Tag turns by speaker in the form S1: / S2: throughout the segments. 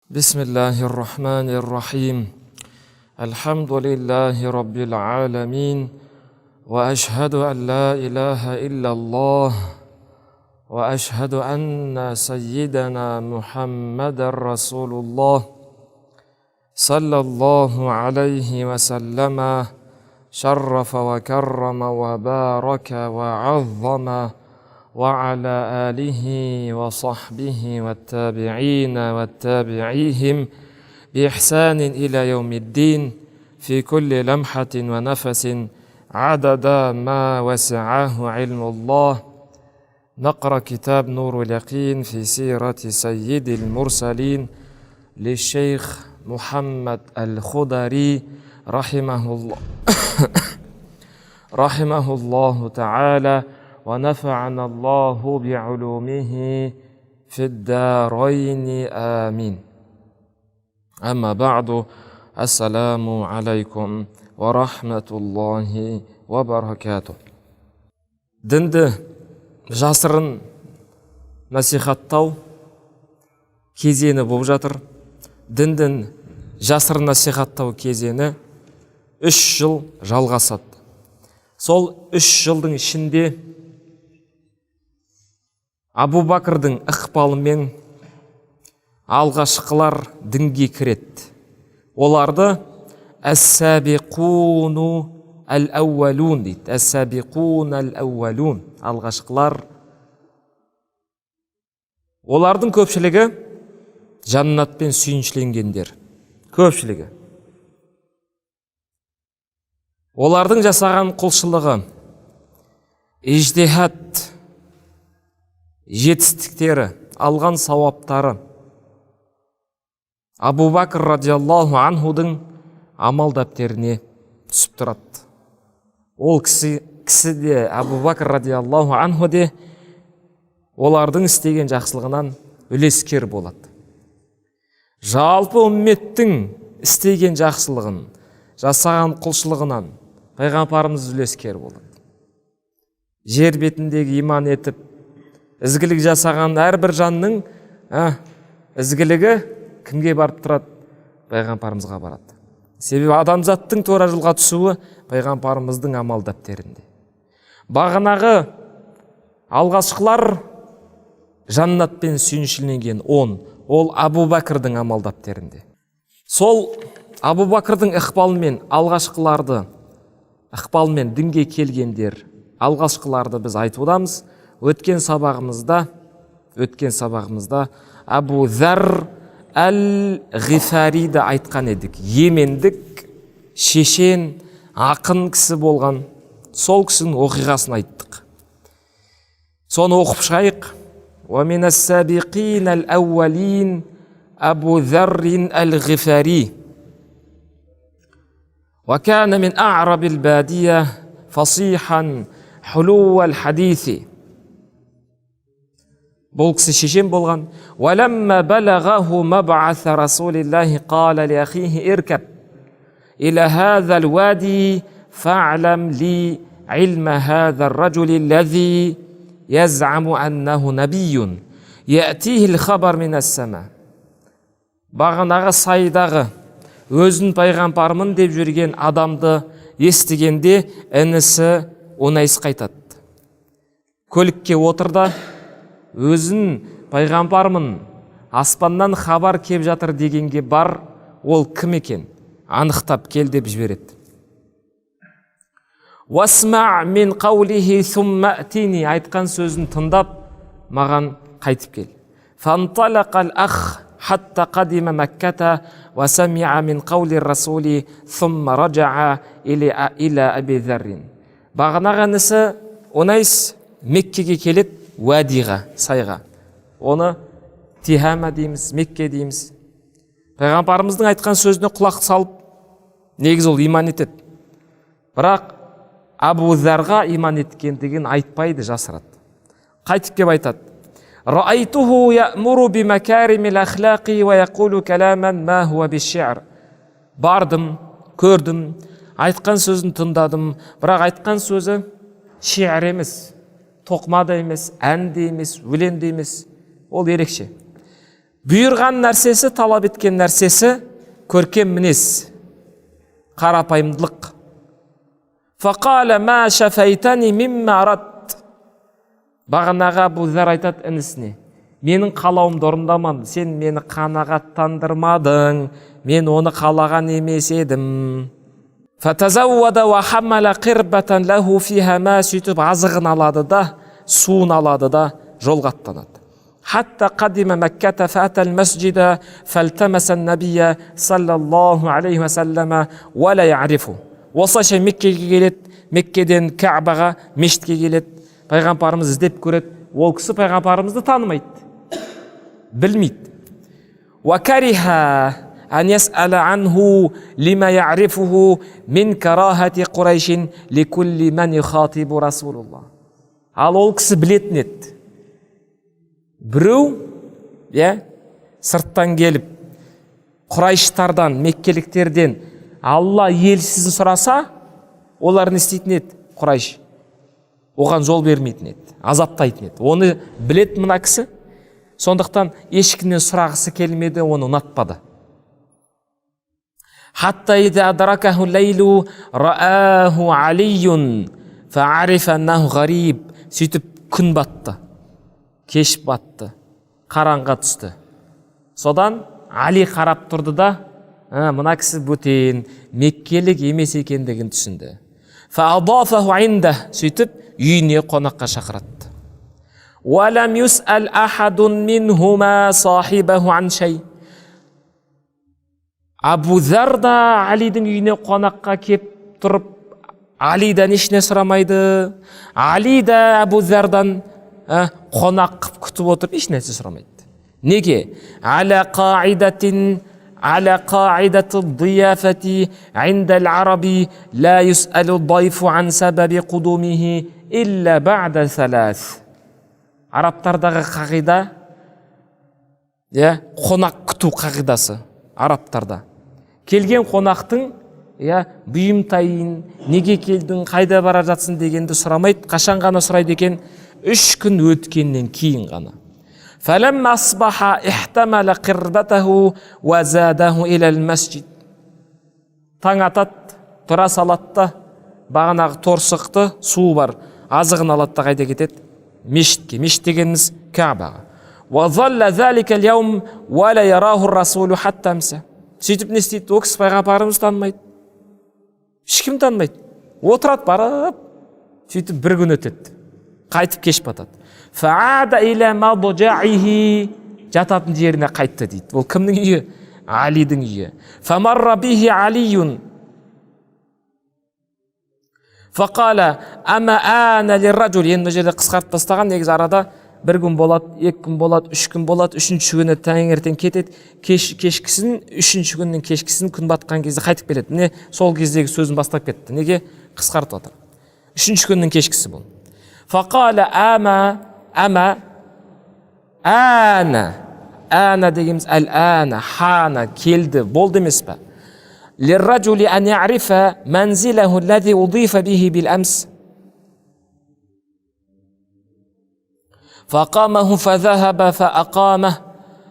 S1: بسم الله الرحمن الرحيم الحمد لله رب العالمين وأشهد أن لا إله إلا الله وأشهد أن سيدنا محمد رسول الله صلى الله عليه وسلم شرف وكرم وبارك وعظم وعلى آله وصحبه والتابعين والتابعيهم بإحسان إلى يوم الدين في كل لمحة ونفس عدد ما وسعه علم الله. نقرأ كتاب نور اليقين في سيرة سيد المرسلين للشيخ محمد الخضري رحمه الله تعالى ونفعنا الله بعلومه في الدارين آمين. أما بعد السلام عليكم ورحمة الله وبركاته. Дінді жасырын насихаттау кезені болып жатыр. Діндің жасырын насихаттау кезені 3 жыл жалғасады. Сол 3 жылдың ішінде Абу Бакрдың ықпалымен алғашқылар дінге кіреді. Оларды әс-сабиқуну әл-әувалун дейді. Әс-сабиқун әл-әувалун, алғашқылар. Олардың көпшілігі жаннатпен сүйіншіленгендер. Көпшілігі. Олардың жасаған құлшылығы, ижтихад, жетістіктері, алған сауаптары Абу Бакр радиаллаху анхудың амал дәптеріне түсіп тұрады. Ол кісі де, Абу Бакр радиаллаху анху де, олардың істеген жақсылығынан үлескер болады. Жалпы үмметтің істеген жақсылығын, жасаған құлшылығынан пайғамбарымыз үлескер болады. Жер бетіндегі иман етіп, ізгілік жасаған әрбір жанның ізгілігі кімге барып тұрады? Пайғамбарымызға барады. Себебі адамзаттың тура жолға түсуі пайғамбарымыздың амал дәптерінде. Бағанағы алғашқылар жаннатпен сүйіншіленген 10, ол Абу Бакрдың амал дәптерінде. Сол Абу Бакрдың ықпалымен алғашқыларды, ықпалымен дінге келгендер, алғашқыларды біз айтудамыз. Өткен сабағымызда Абу Зар әл-Ғифариді айтқан едік. Йемендік, шешен, ақын кісі болған. Сол кісінің оқиғасын айттық. Соны оқып шығайық. وَمِنَ السَّابِقِينَ الْأَوَّلِينَ أَبُو ذَرٍّ الْغِفَارِي وَكَانَ مِنْ أَعْرَبِ الْبَادِيَةِ فَصِيحًا حُلُوَّ الْحَدِيثِ. Бұл кісі шешен болған. وَلَمَّا بَلَغَهُ مَبْعَثَ رَسُولِ اللَّهِ قَالَ لِأَخِيهِ ارْكَبْ إِلَى هَذَا الْوَادِي فَاعْلَمْ لِي عِلْمَ هَذَا الرَّجُلِ الَّذِي يَزْعَمُ أَنَّهُ نَبِيٌّ يَأْتِيهِ الْخَبَرُ مِنَ السَّمَاءِ. Бағанағы сайдағы өзін пайғамбармын деп жүрген адамды естігенде інісі Унайс қайтады. Көлікке отырды, өзін пайғамбармын, аспаннан хабар кеп жатыр дегенге бар, ол кім екен? Анықтап кел деп жібереді. «Васма' мин қаулихи сумма атини» айтқан сөзін тыңдап, маған қайтып кел. «Фанталақал ах хатта қадима Макката ва сами'a мин қаули расули сумма раджа'a иля Аби Заррин». Бағанағы інісі Унайс Меккеге келеді, уәдиға, сайға. Оны Тихама дейміз, Мекке дейміз. Пайғамбарымыздың айтқан сөзіне құлақ салып, негіз ол иман етеді. Бірақ Абу Зарға иман еткендігін айтпайды, жасырады. Қайтып кеп айтады. «Раайтуху я'муру би макаримил ахлaqi ва яқулу каламан ма хуа биш-ши'r». Бардым, көрдім, айтқан сөзін тыңдадым, бірақ айтқан сөзі ши'r емес, тоқмада емес, әнде емес, өлеңде емес. Ол ерекше. Бұйырған нәрсесі, талап еткен нәрсесі көркем мінез, қарапайымдылық. Фақала ма шафайтани мимма арат. Бағанаға Абу Зар айтады інісіне, менің қалауымды орындамадың, сен мені қанағаттандырмадың, мен оны қалаған емес едім. Фатазауада ва хаммала қирбатан лаху фиха ма, сөйтіп азығын алады да, суын алады да, жолға аттанады. Хатта қадима Мәкката фатал масжида фалтамасан набия саллаллаху алейхи ва саллама ва ла я'рифу. Осылайша Меккеге келеді, Меккеден Кәбаға, мешітке келеді, пайғамбарымыз іздеп көреді, ол кісі пайғамбарымызды танымайды, білмейді. Ва кариха ан яс'ала анху лима я'рифуху мин карахати Қурайшин ликулли ман юхатибу Расулуллах. Ал ол кісі білетін еді. Біреу, сырттан келіп, Құрайштардан, меккеліктерден Алла елшісін сұраса, олар не істейтін еді? Құрайш оған жол бермейтін еді, азаптайтын еді. Оны білет мына кісі, сондықтан ешкімнен сұрағысы келмеді, оны ұнатпады. Хатта ида адракаху лейлу рааху алийун фаарифа аннаху гариб. Сөйтіп күн батты, кеш батты, қараңға түсті. Содан Али қарап тұрды да, мына кісі бөтен, меккелік емес екендігін түсінді. Фаадафаху инда, сөйтіп үйіне қонаққа шақырады. Валам юс'ал ахадун минхума сахибаху ан шей. Абу Зар да Алидің үйіне қонаққа кеп тұрып, Алидан ешне сұрамайды. Али да Абу Зардан қонақ күтіп отырып, ешнәрсе сұрамайды. Неге? Аля қаидати дияфати индал араби ла юс'алу дайфу ан сабаби қудумихи илля бa'да салас. Арабтардағы қағида, қонақ күту қағидасы арабтарда. Келген қонақтың бұйымтайын, неге келдің, қайда бара жатсың дегенді сұрамайды. Қашан ғана сұрайды екен? 3 күн өткеннен кейін ғана. فَلَمَّ أَصْبَحَ اِحْتَمَلَ قِرْبَتَهُ وَزَادَهُ إِلَى الْمَسْجِدِ. Таң атат, тұра салатта, бағанағы торсықты, су бар, азығын алатта қайда кетеді? Мешітке. Мешіт дегеніміз Кәбаға. وَظَلَّ ذَلِكَ الْيَوْمِ وَلَا يَرَاهُ الرَّسُولُ حَتَّى أَمْسَى. Сөйтіп не істейді? Ол кісі пайғамбарымыз танымайды. Ешкім танымайды. Отырады барып, сөйтіп бір күн өтеді. Қайтып кеш батады. Фаада иля маджаихи, жататын жеріне қайтты дейді. Ол кімнің үйі? Алидің үйі. Фамарра бихи алиюн. Фақала ама ана лирраджул. Енді жерде қысқартып тастаған, негізі арада 1 күн болады, 2 күн болады, 3 күн болады, 3-ші күні таңертең кетеді, кешкісін, 3-ші күннің кешкісін күн батқан кезде қайтып келеді. Міне сол кездегі сөзін бастап кетті. Неге? Қысқартып отыр. 3-ші күннің кешкісі бұл. Фақала ама ана дегеніміз әл-ана, хана, келді, болды емес па? Лирраджули ан я'рифа манзилаху аллази удифа бихи бил амс. فقامه فذهب فأقامه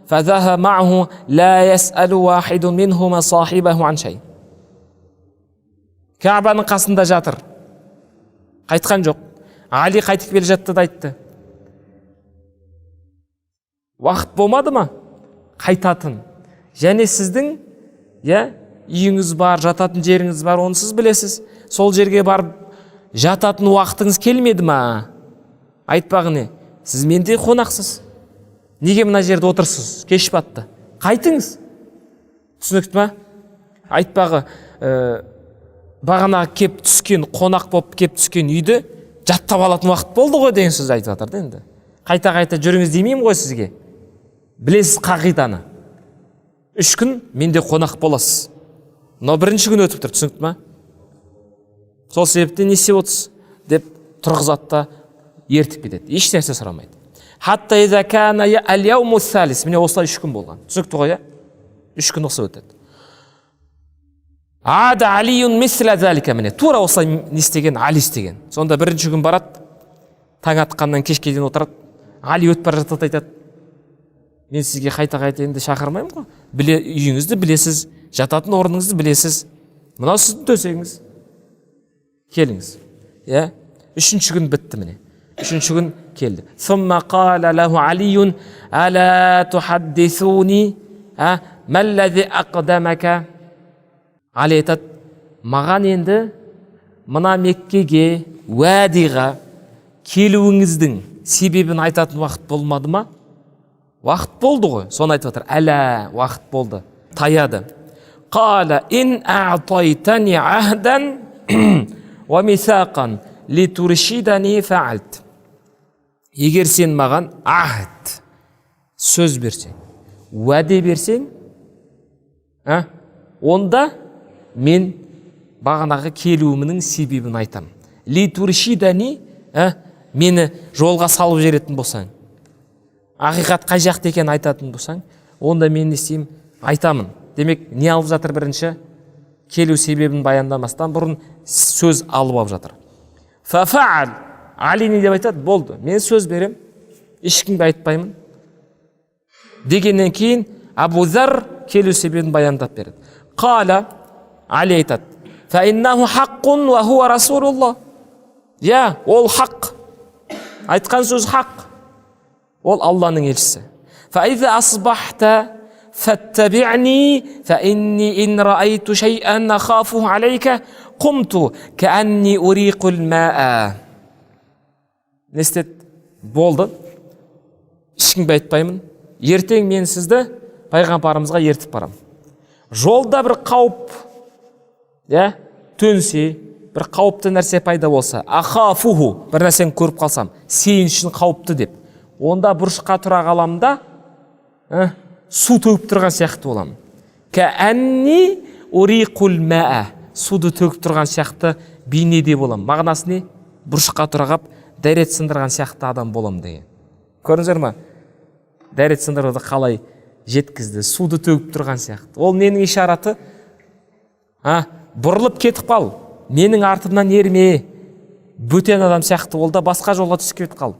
S1: فذهب معه لا يسأل واحد منهما صاحبه عن شيء. Кәбаның қасында жатыр, қайтқан жоқ. Али қайтып келе жатты да айтты, уақыт болмады ма қайтатын? Және сіздің үйіңіз бар, жататын жеріңіз бар, оны сіз білесіз. Сол жерге барып жататын уақытыңыз келмеді ма? Айтпағы не? Сіз менде қонақсыз. Неге мына жерде отырсыз? Кеш батты. Қайтыңыз. Түсінікті ма? Айтпағы, бағана кеп түскен, қонақ боп кеп түскен үйді жаттап алатын уақыт болды ғой деген сөз айтып жатыр енді. Қайта-қайта жүріңіз демеймін ғой сізге. Білесіз қағиданы. 3 күн менде қонақ боласыз. Но 1-ші күн өтіп тұр, түсінікті ма? Сол себептен не істеп отырсыз деп тұрғызады да ертіп кетеді. Еш нәрсе сұрамайды. Хатта иза кана ал-яуму салис. Міне осылай 3 күн болған. Түсінікті ғой, 3 күн осы өтеді. Ада алиюн мисля залика. Міне тура осылай не істеген? Али істеген. Сонда 1-ші күн барады, таң атқаннан кешке дейін отырады. Али өтіп бара жатады, айтады, Мен сізге қайта енді шақырмаймын ғой. Үйіңізді білесіз, жататын орныңызды білесіз. Мынау сіздің төсегіңіз. Келіңіз. Иә? Үшінші күн бітті міне. Үшінші күн келді. Сумма қала лаху алиюн ала тухаддисуни мәлләзи ақдамака. Али айтады, маған енді мына Меккеге уәдиға келуіңіздің себебін айтатын уақыт болмады ма? Уақыт болды ғой. Соны айтып отыр. Әлә, уақыт болды. Таяды. Қала ин аътайтани ахдан ва мисақан литуршидани фаалт. Егер сен маған ахд, сөз берсең, уәде берсең, онда мен бағанағы келуімнің себебін айтам. Литуршидани, мені жолға салып жіберетін болсаң, ақиқат қай жақта екенін айтатын болсаң, онда мен не істеймін? Айтамын. Демек, не алып жатыр бірінші? Келу себебін баяндамастан бұрын сөз алып алып жатыр. Фафаал. Али не деп айтады? Болды, мен сөз берем, ешкімге айтпаймын. Дегеннен кейін Абу Зар келу себебін баяндап береді. Қала, Али айтады, фаиннаху хаққун ва хуа расулуллах. Я, ол хақ. Айтқан сөз хақ. Ол Алланың елшісі. Фаиза асбахта фаттаби'ни фаинни ин раайту шай'ан ахафу алейка қумту каанни уриқул маа. Не істеді? Болды. Ешкімге айтпаймын. Ертең мен сізді пайғамбарымызға ертіп барам. Жолда бір қауіп, төнсе, бір қауіпті нәрсе пайда болса, ахафуху, бір нәрсені көріп қалсам, сен үшін қауіпті деп, онда бұрышқа тұра қалам да, су төгіп тұрған сияқты боламын. Каанни уриқул маа, суды төгіп тұрған сияқты бейнеде болам. Мағынасы не? Бұрышқа тұра қап, дәрет сындырған сияқты адам болам деген. Көрдіңіздер ма? Дәрет сындыруды қалай жеткізді? Суды төгіп тұрған сияқты. Ол ненің ишараты? Бұрылып кетіп қал. Менің артымнан ерме. Бөтен адам сияқты ол да басқа жолға түсіп кетіп қал.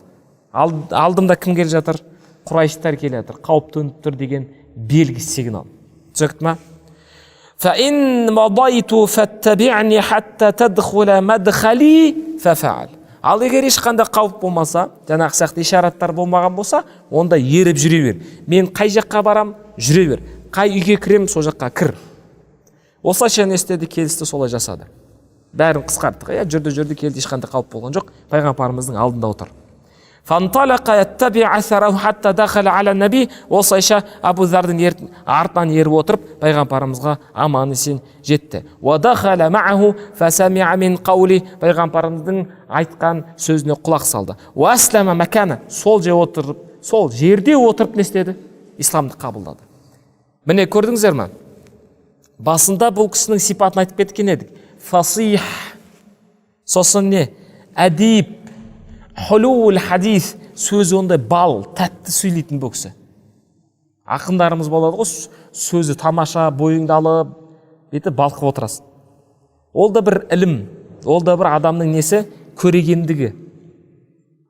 S1: Алдымда кім келе жатыр? Құрайыштар келе жатыр. Қауіп төніп тұр деген белгі, сигнал. Түсінікті ма? فإن مضيت فاتبعني حتى تدخل مدخلي ففعل. Ал егер ешқандай қауіп болмаса, жаңағы сияқты ишараттар болмаған болса, онда еріп жүре бер. Мен қай жаққа барам, жүре бер. Қай үйге кірем, сол жаққа кір. Осылайша не істеді? Келісті, солай жасады. Бәрін қысқарттық. Жүрді келді, ешқандай қауіп болған жоқ. Пайғамбарымыздың алдында отыр. Фанталақа яттаби асараху хатта дахала аля наби. Осылайша Абу Зардың артынан еріп отырып, пайғамбарымызға аман есен жетті. Ва дахала мааху фасамиа мин қаули. Пайғамбарымыздың айтқан сөзіне құлақ салды. Ва аслама макана. Сол жерде отырып не істеді? Исламды қабылдады. Міне көрдіңіздер ме? Басында бұл кісінің сипатын айтып кеткен едік. Фасих. Сосын не? Әдип. Хулул хадис, сөзі ондай бал, тәтті сөйлейтін бұл кісі. Ақындарымыз болады ғой, сөзі тамаша, бойыңды алып, беті балқып отырасың. Ол да бір ілім, ол да бір адамның несі? Көрегендігі,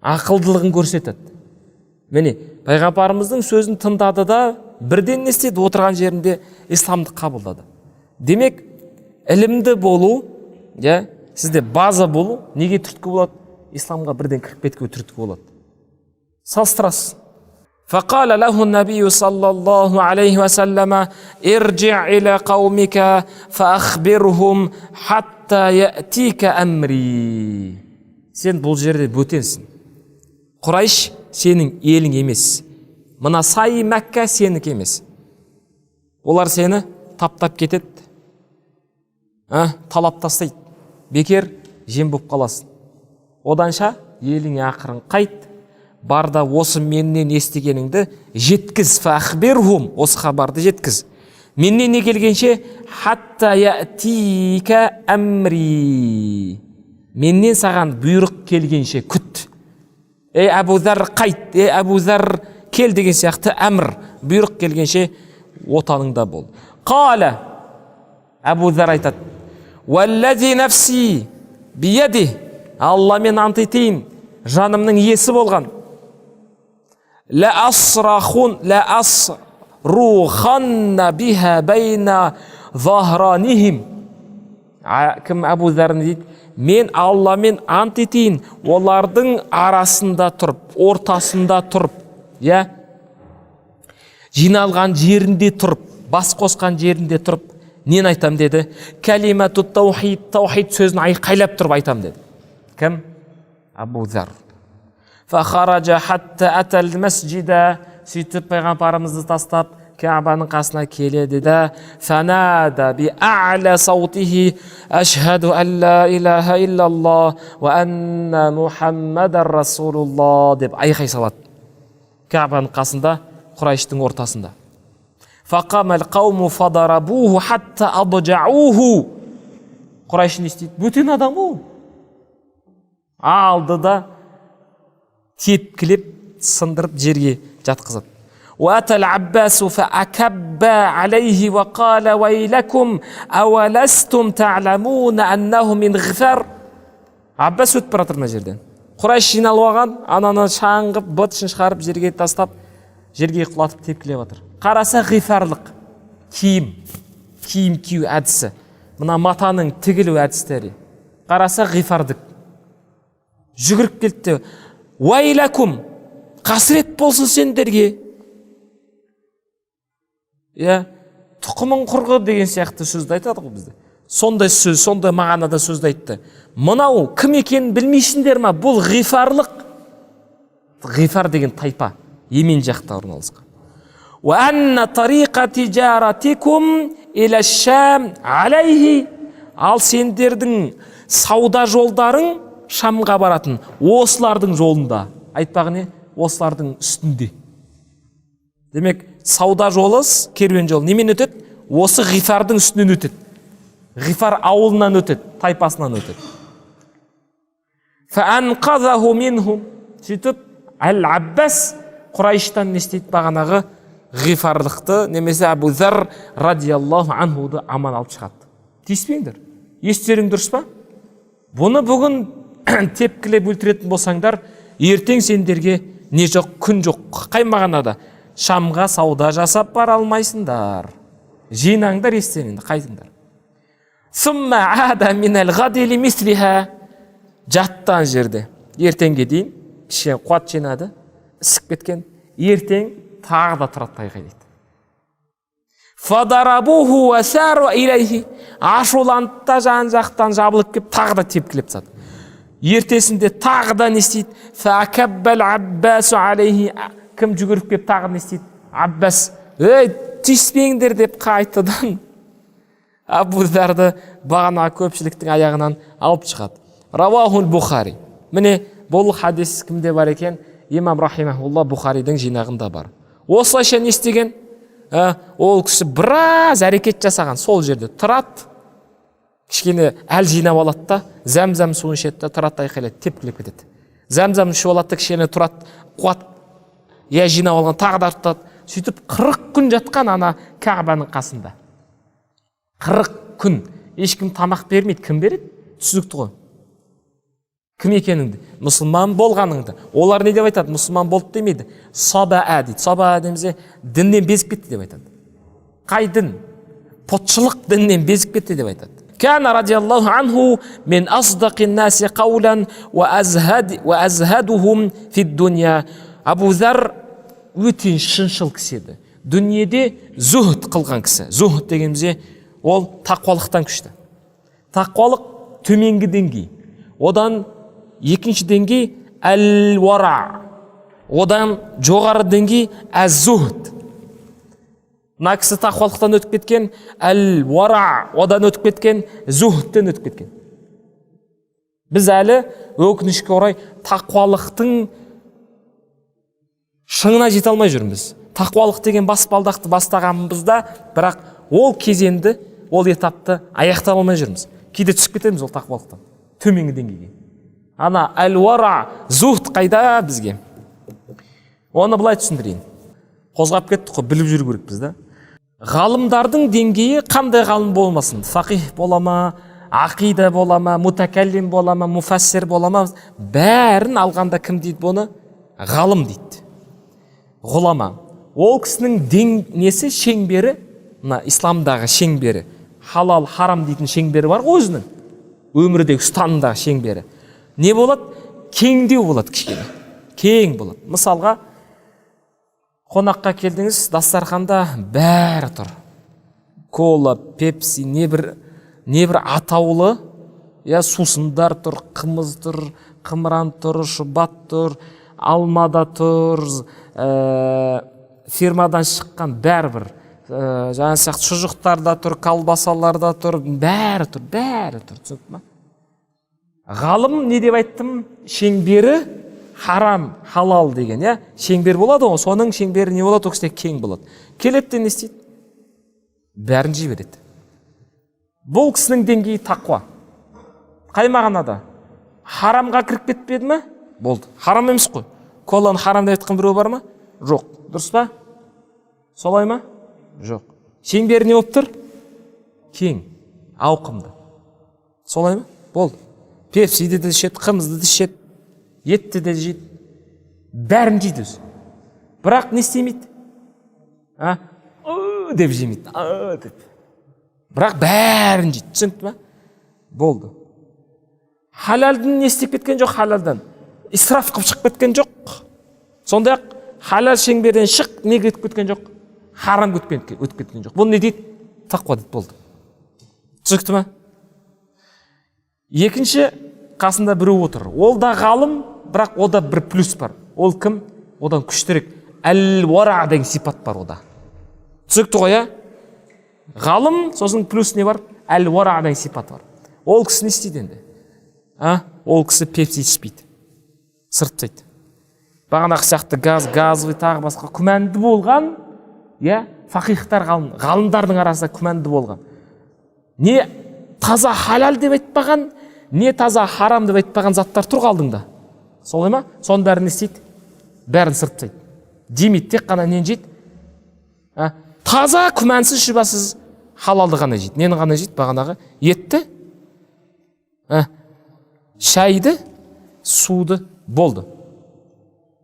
S1: ақылдылығын көрсетеді. Міне, пайғамбарымыздың сөзін тыңдады да, бірден не істеді? Отырған жерінде исламды қабылдады. Демек, ілімді болу, сізде база болу, неге түрткі болады? Исламға бірден кіріп кетуге түрткі болады. Салыстырасыз. Фақала лаху набию саллаллаху алейхи ва саллама ирджи иля қаумика фаахбирхум хатта яътика амри. Сен бұл жерде бөтенсің. Құрайш сенің елің емес. Мына сай Мәккә сенікі емес. Олар сені таптап кетеді. Талап тастайды. Бекер жем болып қаласың. Оданша еліңе ақырын қайт, барда осы меннен естігеніңді жеткіз, фахбирхум, осы хабарды жеткіз. Меннен не келгенше, хатта яътика амри. Меннен саған бұйрық келгенше күт. Абу Зар қайт, Абу Зар кел деген сияқты әмір, бұйрық келгенше отаныңда бол. Қала, Абу Зар айтады, уаллази нафси бияди. Алла мен ант етейін, жанымның иесі болған. لأصرخن بها بين ظهرانهم. Кім Абу Зар дейді, мен Алламен ант етейін, олардың арасында тұрып, ортасында тұрып, жиналған жерінде тұрып, бас қосқан жерінде тұрып, нен айтам деді? Калимату таухид, таухид сөзін айқайлап тұрып айтам деді. Кім? Абу Зар. Фахараджа хатта атал масжида, сөйтіп пайғамбарымызды тастап Кәбаның қасына келеді да, фанада би а'ла саутихи ашхаду ан ла илаха иллаллах ва анна Мухаммадар расулуллах деп айқай салады. Кәбаның қасында, Құрайштың ортасында. Фақамал қауму фадарабуху хатта аджауху. Құрайш не істейді? Бөтен адам ол. Алды да тепкілеп, сындырып жерге жатқызады. وأتى العباس فأكب عليه وقال ويلكم أولستم تعلمون أنه من غفار. Аббас өтіп бара жатыр мына жерден. Құрайш жиналып алған, ананы шаңғып, бытышын шығарып, жерге тастап, жерге құлатып тепкілеп жатыр. Қараса ғифарлық киім кию әдісі. Мына матаның тігілу әдістері. Қараса ғифардық. Жүгіріп келді. Уайлакум, қасірет болсын сендерге. Тұқымың құрғы деген сияқты сөзді айтады ғой бізде. Сондай сөз, сондай мағынада сөзді айтты. Мынау кім екенін білмейсіңдер ма? Бұл ғифарлық. Ғифар деген тайпа, Йемен жақта орналасқан. Ва анна тариқа тижаратикум иля Шам алейхи. Ал сендердің сауда жолдарың Шамға баратын, осылардың жолында. Айтпағы не? Осылардың үстінде. Демек, сауда жолы, керуен жолы немен өтеді? Осы ғифардың үстінен өтеді. Ғифар ауылынан өтеді, тайпасынан өтеді. Фаанқазаху минхум. Сөйтіп, Әл-Аббас Құрайштан не істейді? Бағанағы ғифарлықты, немесе Абу Зар радиаллаху анхуды аман алып шығады. Тиіспеңдер. Естерің дұрыс па? Бұны бүгін тепкілеп өлтіретін болсаңдар, ертең сендерге не жоқ, күн жоқ. Қай мағынада? Шамға сауда жасап бара алмайсыңдар. Жинаңдар, естеңдер, қайтыңдар. Сумма ада минал гадили мислиха. Жаттан жерде. Ертеңге дейін кішкене қуат жинады, ісіп кеткен. Ертең тағы да тұрады айқайлайды. Фадарабуху ва сару илайхи. Ашуланды да жан-жақтан жабылып кеп, тағы да тепкілеп тастады. Ертесінде тағы да не істейді? Факаббал Аббасу алейхи. Кім жүгіріп кеп тағы не істейді? Аббас, тиіспеңдер деп қайтадан Абу Зарды бағана көпшіліктің аяғынан алып шығады. Равахул Бухари. Міне бұл хадис кімде бар екен? Имам рахимахулла Бухаридың жинағында бар. Осылайша не істеген? Ол кісі біраз әрекет жасаған, сол жерде тұрады, кішкене әл жинап алады да, зәм-зәм суын ішеді да, тұрады айқайлайды, тепкілеп кетеді. Зәм-зәм ішіп алады да, кішкене тұрады, қуат жинап алған, тағы да тұрады. Сөйтіп 40 күн жатқан ана Кәбаның қасында. 40 күн ешкім тамақ бермейді. Кім береді? Түсінікті ғой. Кім екеніңді, мұсылман болғаныңды. Олар не деп айтады? Мұсылман болды демейді. Сабаа дейді. Сабаа демесе діннен безіп кетті деп айтады. Қай дін? Пұтшылық діннен безіп кетті деп айтады. Кәна радиаллаху анху мен асдақин наси қаулан ва азхадухум фид дуния. Абу Зар өте шыншыл кісі еді. Дүниеде зүхд қылған кісі. Зүхд дегенімізде ол тақуалықтан күшті. Тақуалық төменгі деңгей. Одан екінші деңгей әл-вара. Одан жоғары деңгей әз-зүхд. Мына кісі тақуалықтан өтіп кеткен, әл-вара. Одан өтіп кеткен, зүхдтен өтіп кеткен. Біз әлі өкінішке орай тақуалықтың шыңына жете алмай жүрміз. Тақуалық деген баспалдақты бастағанымызда, бірақ ол кезеңді, ол этапты аяқтап алмай жүрміз. Кейде түсіп кетеміз ол тақуалықтан, төменгі деңгейге. Ана әл-вара, зүхд қайда бізге? Оны былай түсіндірейін. Қозғап кеттік қой, біліп жүру керек біз да. Ғалымдардың деңгейі қандай ғалым болмасын? Фақих бола ма, ақида бола ма, мутакаллим бола ма, муфассир бола ма? Бәрін алғанда кім дейді бұны? Ғалым дейді. ғұлама. Ол кісінің несі шеңбері, мына исламдағы шеңбері, халал, харам дейтін шеңбері бар ғой өзінің. Өмірдегі ұстанымдағы шеңбері. Не болады? Кеңдеу болады кішкене. Кең болады. Мысалға, қонаққа келдіңіз, дастарханда бәрі тұр. Кола, пепси, не бір атаулы, сусындар тұр, қымыз тұр, қымыран тұр, шұбат тұр, алмада тұр, фирмадан шыққан бәрі жаңа сияқты шұжықтарда тұр, колбасаларда тұр, бәрі тұр, түсініп ма? Ғалым не деп айттым? Шеңбері харам, халал деген, шеңбер болады ғой, соның шеңбері не болады? Ол кісіде кең болады. Келеді не істейді? Бәрін жей береді. Бұл кісінің деңгейі тақуа. Қай мағынада? Харамға кіріп кетпеді ме? Болды. Харам емес қой. Коланы харам деп айтқан біреу бар ма? Жоқ. Дұрыс па? Солай ма? Жоқ. Шеңбері не болып тұр? Кең, ауқымды. Солай ма? Болды. Пепсиді де ішеді, қымызды де ішеді, етті де жейді. Бәрін жейді өзі. Бірақ не істемейді? Деп жемейді. Бірақ бәрін жейді. Түсінікті ма? Болды. Халалдың не істеп кеткен жоқ халалдан? Исраф қып шығып кеткен жоқ. Сондай-ақ халал шеңберден шық, не кетіп кеткен жоқ? Харам өтіп кеткен жоқ. Бұл не дейді? Тақуа дейді. Болды. Түсінікті ма? Екінші қасында біреу отыр. Ол да ғалым, бірақ ода бір плюс бар. Ол кім? Одан күштірек. Әл-уара деген сипат бар ода. Түсінікті ғой, ғалым, сосын плюс не бар? Әл-уара деген сипат бар. Ол кісі не істейді енді? Ол кісі пепси ішпейді. Сырттайды. Бағанағы сияқты газовый тағы басқа күмәнді болған, фақихтар ғалымдардың арасында күмәнді болған. Не таза халал деп айтпаған, не таза харам деп айтпаған заттар тұр алдыңда. Солай ма? Соның бәрін не істейді? Бәрін сырттайды. Демейді, тек қана нені жейді? Таза күмәнсіз шүбәсіз халалды ғана жейді. Нені ғана жейді? Бағанағы етті, шайды, суды, болды.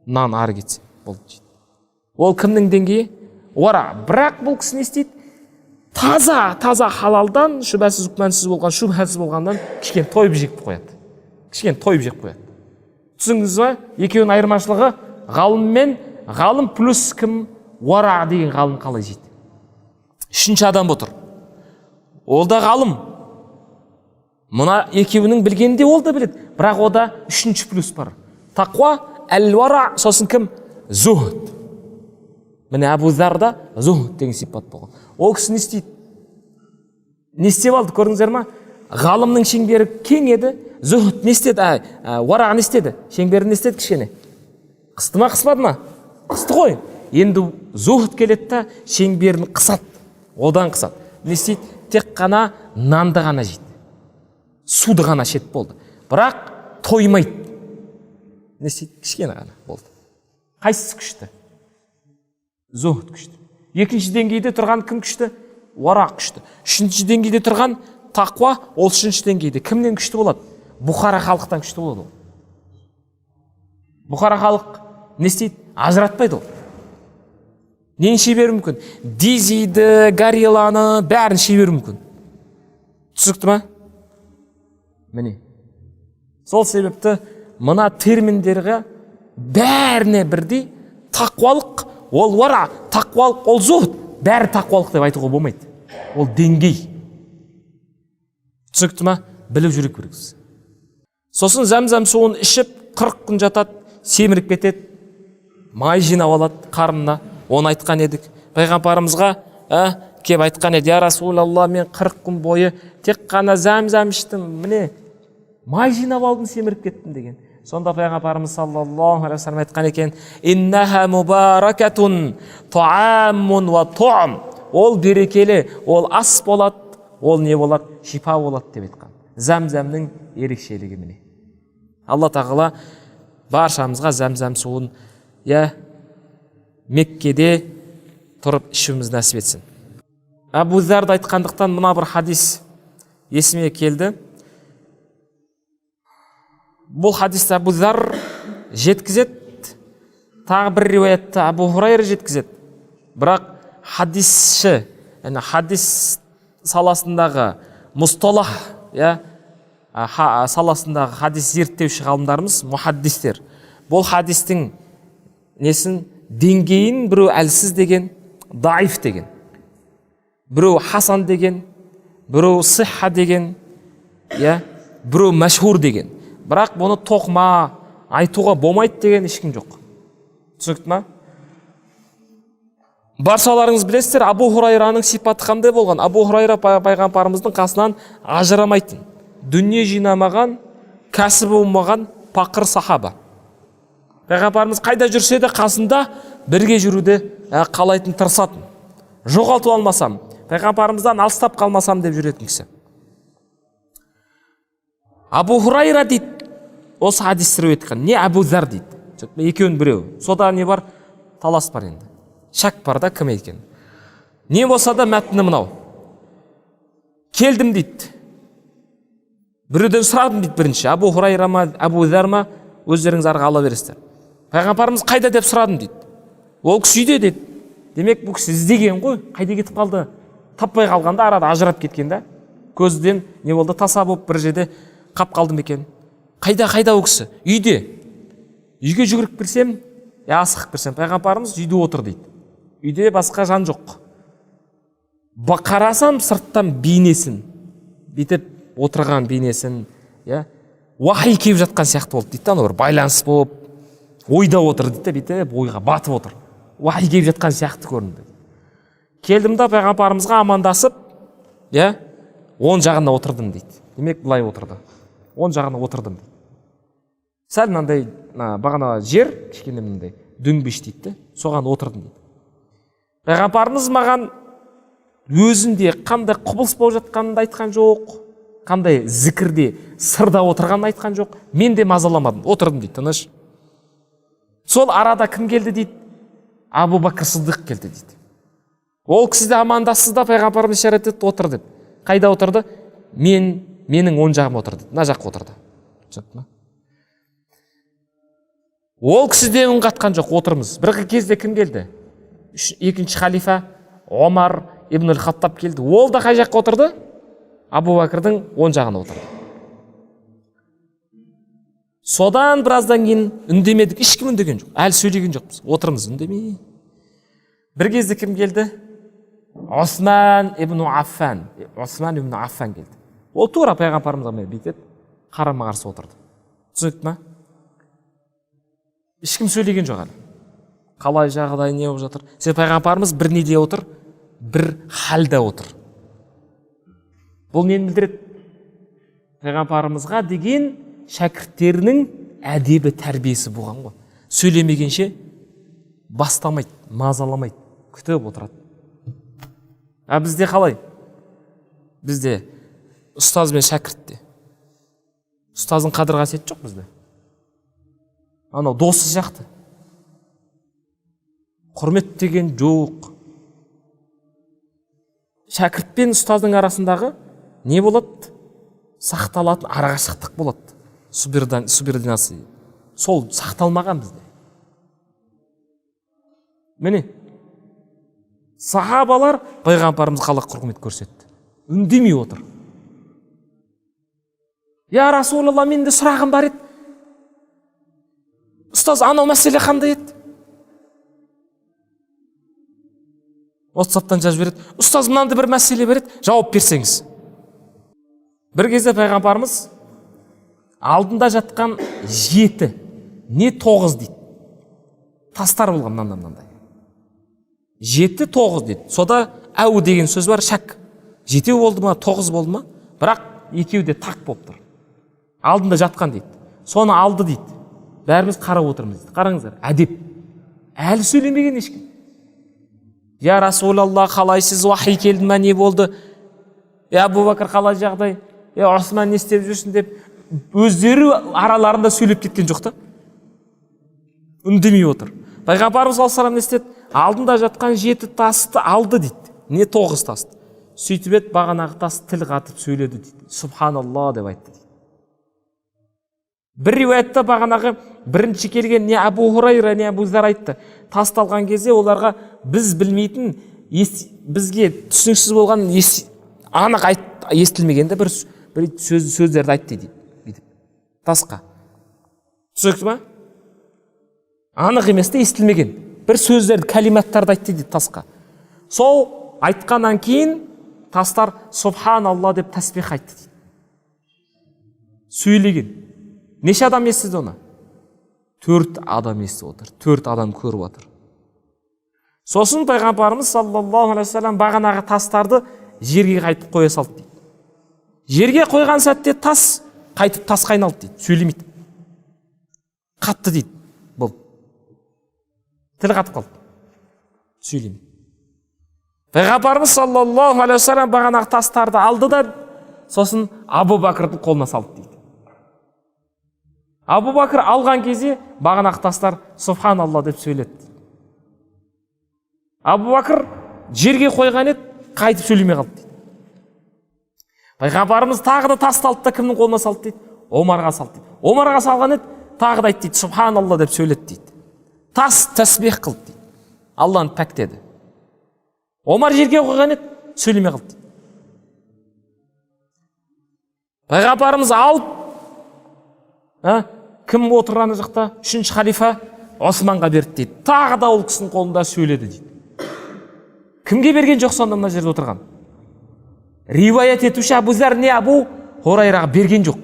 S1: Нан ары кетсе, болды жейді. Ол кімнің деңгейі? Бірақ бұл кісі не істейді? Таза халалдан, шүбәсіз күмәнсіз болғандан кішкене тойып жеп қояды. Түсіңіз ба? Екеуінің айырмашылығы ғалым мен ғалым плюс кім? Уара деген ғалым қалай жейді? Үшінші адам отыр. Ол да ғалым. Мұна екеуінің білгенде ол да біледі. Бірақ ода үшінші плюс бар. Тақуа, әл-уара, сосын кім? Зухд. Міне Абу Зарда зухд деген сипат болған. Ол кісі не істейді? Не істеп алды, көрдіңіздер ма? Ғалымның шеңбері кең еді, зухд не істеді? Уара не істеді? Шеңбері не істеді кішкене? Қысты ма, қыспады ма? Қысты ғой. Енді зухд келеді да шеңберін қысады, одан қысады. Не істейді? Тек қана нанды ғана жейді. Суды ғана ішеді, болды. Бірақ тоймайды. Не істейді? Кішкене ғана, болды. Қайсысы күшті? Зухд күшті. Екінші деңгейде тұрған кім күшті? Уара күшті. Үшінші деңгейде тұрған тақуа, ол үшінші деңгейде. Кімнен күшті болады? Бұхара халықтан күшті болады ол. Бұхара халық не істейді? Ажыратпайды ол. Нені шебері мүмкін? Дизиді, горилланы, бәрін шебері мүмкін. Түсікті ма? Міне. Сол себепті мына терминдерге бәріне бірдей тақуалық, ол уара, тақуалық, ол зухд, бәрі тақуалық деп айтуға болмайды. Ол деңгей. Түсікті ма? Біліп жүрек керексіз. Сосын зәм-зәм суын ішіп 40 күн жатады, семіріп кетеді, май жинап алады қарнына. Оны айтқан едік. Пайғамбарымызға кеп айтқан еді: "Я Расулалла, мен 40 күн бойы тек қана зәм-зәм іштім, міне май жинап алдым, семіріп кеттім" деген. Сонда пайғамбарымыз саллаллаху алейхи ва саллям айтқан екен: "Иннаха мубаракатун таамун ва туам". Ол берекелі, ол ас болады, ол не болады? Шипа болады деп айтқан. Зәм-зәмнің ерекшелігі міне. Алла тағала баршамызға зәм-зәм суын Меккеде тұрып ішуіміз нәсіп етсін. Абу Зарды айтқандықтан мына бір хадис есіме келді. Бұл хадисті Абу Зар жеткізеді, тағы бір риуаятта Абу Хурайра жеткізеді. Бірақ хадисші, яғни хадис саласындағы мұсталах, саласындағы хадис зерттеуші ғалымдарымыз, мухаддистер, бұл хадистің несін деңгейін біреу әлсіз деген, даиф деген, біреу хасан деген, біреу сихха деген, біреу мәшһур деген. Бірақ бұны тоқма айтуға болмайды деген ешкім жоқ. Түсінікті ма? Баршаларыңыз білесіздер, Абу Хурайраның сипаты қандай болған? Абу Хурайра пайғамбарымыздың қасынан ажырамайтын, дүние жинамаған, кәсібі болмаған пақыр сахаба. Пайғамбарымыз қайда жүрсе де қасында бірге жүруді қалайтын, тырысатын. Жоғалтып алмасам, пайғамбарымыздан алыстап қалмасам деп жүретін кісі. Абу Хурайра дейді, осы хадисті риуаят еткен. Не Абу Зар дейді. Екеуін біреу. Сода не бар? Талас бар енді. Шак бар да, кім екен. Не болса да мәтіні мынау. Келдім дейді. Біреуден сұрадым дейді бірінші. Абу Хурайра ма, Абу Зар ма, өздеріңіз арға ала бересіздер. Пайғамбарымыз қайда деп сұрадым дейді. Ол кісі үйде дейді. Демек бұл кісі іздеген ғой, қайда кетіп қалды? Таппай қалғанда арада ажырап кеткен да. Көзден не болды? Таса болып бір жерде қап қалдым екен. Қайда ол кісі? Үйде. Үйге жүгіріп кірсем, асығып кірсем, пайғамбарымыз үйде отыр дейді. Үйде басқа жан жоқ. Қарасам сырттан бейнесін, бүйтіп отырған бейнесін, уахи келіп жатқан сияқты болды дейді. Бір байланыс болып, ойда отыр дейді, бүйтіп ойға батып отыр. Уахи келіп жатқан сияқты көрінді. Келдім да пайғамбарымызға амандасып, оң жағына отырдым дейді. Демек былай отырды. Оң жағына отырдым дейді. Сәл мынандай бағана жер, кішкене мынандай дөңбеш дейді, соған отырдым дейді. Пайғамбарымыз маған өзінде қандай құбылыс болып жатқанын айтқан жоқ, қандай зікірде, сырда отырғанын айтқан жоқ. Мен де мазаламадым, отырдым дейді, тыныш. Сол арада кім келді дейді? Абу Бәкір Сыддық келді дейді. Ол кісі де амандасты да пайғамбарымыз ишарат етті, отыр деп. Қайда отырды? Менің оң жағым отырды, мына жаққа отырды. Ол кісі де үн қатқан жоқ, отырмыз. Бір кезде кім келді? Екінші халифа Омар ибн аль-Хаттаб келді. Ол да қай жаққа отырды? Абу Бәкірдің оң жағына отырды. Содан біраздан кейін үндемедік, ешкім үндеген жоқ, әлі сөйлеген жоқпыз, отырмыз үндемей. Бір кезде кім келді? Осман ибн Аффан келді. Ол тура пайғамбарымызға бүйтіп қарама қарсы отырды. Түсінікті ма? Ешкім сөйлеген жоқ әлі. Қалай жағдай, не болып жатыр? Себебі пайғамбарымыз бір неде отыр, бір халда отыр. Бұл нені білдіреді? Пайғамбарымызға деген шәкірттерінің әдебі, тәрбиесі болған ғой. Сөйлемегенше бастамайды, мазаламайды, күтіп отырады. Бізде қалай? Бізде ұстаз мен шәкіртте. Ұстаздың қадір қасиеті жоқ бізде. Анау досы сияқты. Құрмет деген жоқ. Шәкірт пен ұстаздың арасындағы не болады? Сақталатын арақашықтық болады. Субординация. Сол сақталмаған бізде. Міне, сахабалар пайғамбарымыз қалай құрмет көрсетті. Үндемей отыр. Я Расулалла, менде сұрағым бар еді. Ұстаз, анау мәселе қандай еді? WhatsApp-тан жазып береді. Ұстаз, мынандай бір мәселе бар еді, жауап берсеңіз. Бір кезде пайғамбарымыз алдында жатқан 7, не 9 дейді. Тастар болған мынандай. 7, 9 дейді. Сода әу деген сөз бар, шәк. 7 болды ма, 9 болды ма? Бірақ екеуі де так болып тұр. Алдында жатқан дейді. Соны алды дейді. Бәріміз қарап отырмыз дейді. Қараңыздар, әдеп. Әлі сөйлемеген ешкім. Я Расулалла, қалайсыз, уахи келді ма, не болды? Абу Бәкір қалай жағдай? Осман не істеп жүрсің деп өздері араларында сөйлеп кеткен жоқ та. Үндемей отыр. Пайғамбарымыз саллаллаху алейхи не істеді? Алдында жатқан 7 тасты алды дейді. Не 9 тасты. Сөйтіп еді, бағанағы тас тіл қатып сөйледі дейді. Субханалла деп айтты дейді. Бір риуаятта бағанағы бірінші келген не Абу Хурайра не Абу Зар айтты. Тасталған кезде оларға біз білмейтін, бізге түсініксіз болған анық естілмегенде бір сөздерді айтты дейді. Тасқа. Түсінікті ма? Анық емес те естілмеген бір сөздерді, калиматтарды айтты дейді тасқа. Сол айтқаннан кейін тастар Субханалла деп тәсбих айтты дейді. Сөйлеген. Неше адам естіді оны? 4 адам естіп отыр. 4 адам көріп отыр. Сосын пайғамбарымыз саллаллаху алейхи вассалам бағанағы тастарды жерге қайтып қоя салды дейді. Жерге қойған сәтте тас қайтып тасқа айналды дейді. Сөйлемейді. Қатты дейді. Бұл. Тілі қатып қалды. Сөйлемейді. Пайғамбарымыз саллаллаху алейхи вассалам бағанағы тастарды алды да сосын Абу Бәкірдің қолына салды дейді. Абу Бәкір алған кезде бағанағы тастар Субханалла деп сөйледі. Абу Бәкір жерге қойған еді, қайтып сөйлемей қалды дейді. Пайғамбарымыз тағы да тасты алды да кімнің қолына салды дейді? Омарға салды дейді. Омарға салған еді, тағы да айтты дейді, Субханалла деп сөйледі дейді. Тас тәсбих қылды дейді. Алланы пәктеді. Омар жерге қойған еді, сөйлемей қалды дейді. Пайғамбарымыз алып, кім отырған жақта? 3-ші халифа Османға берді дейді. Тағы да ол кісінің қолында сөйледі дейді. Кімге берген жоқ сонда мына жерде отырған? Риваят етуші Абу Зар не Абу Хурайраға берген жоқ.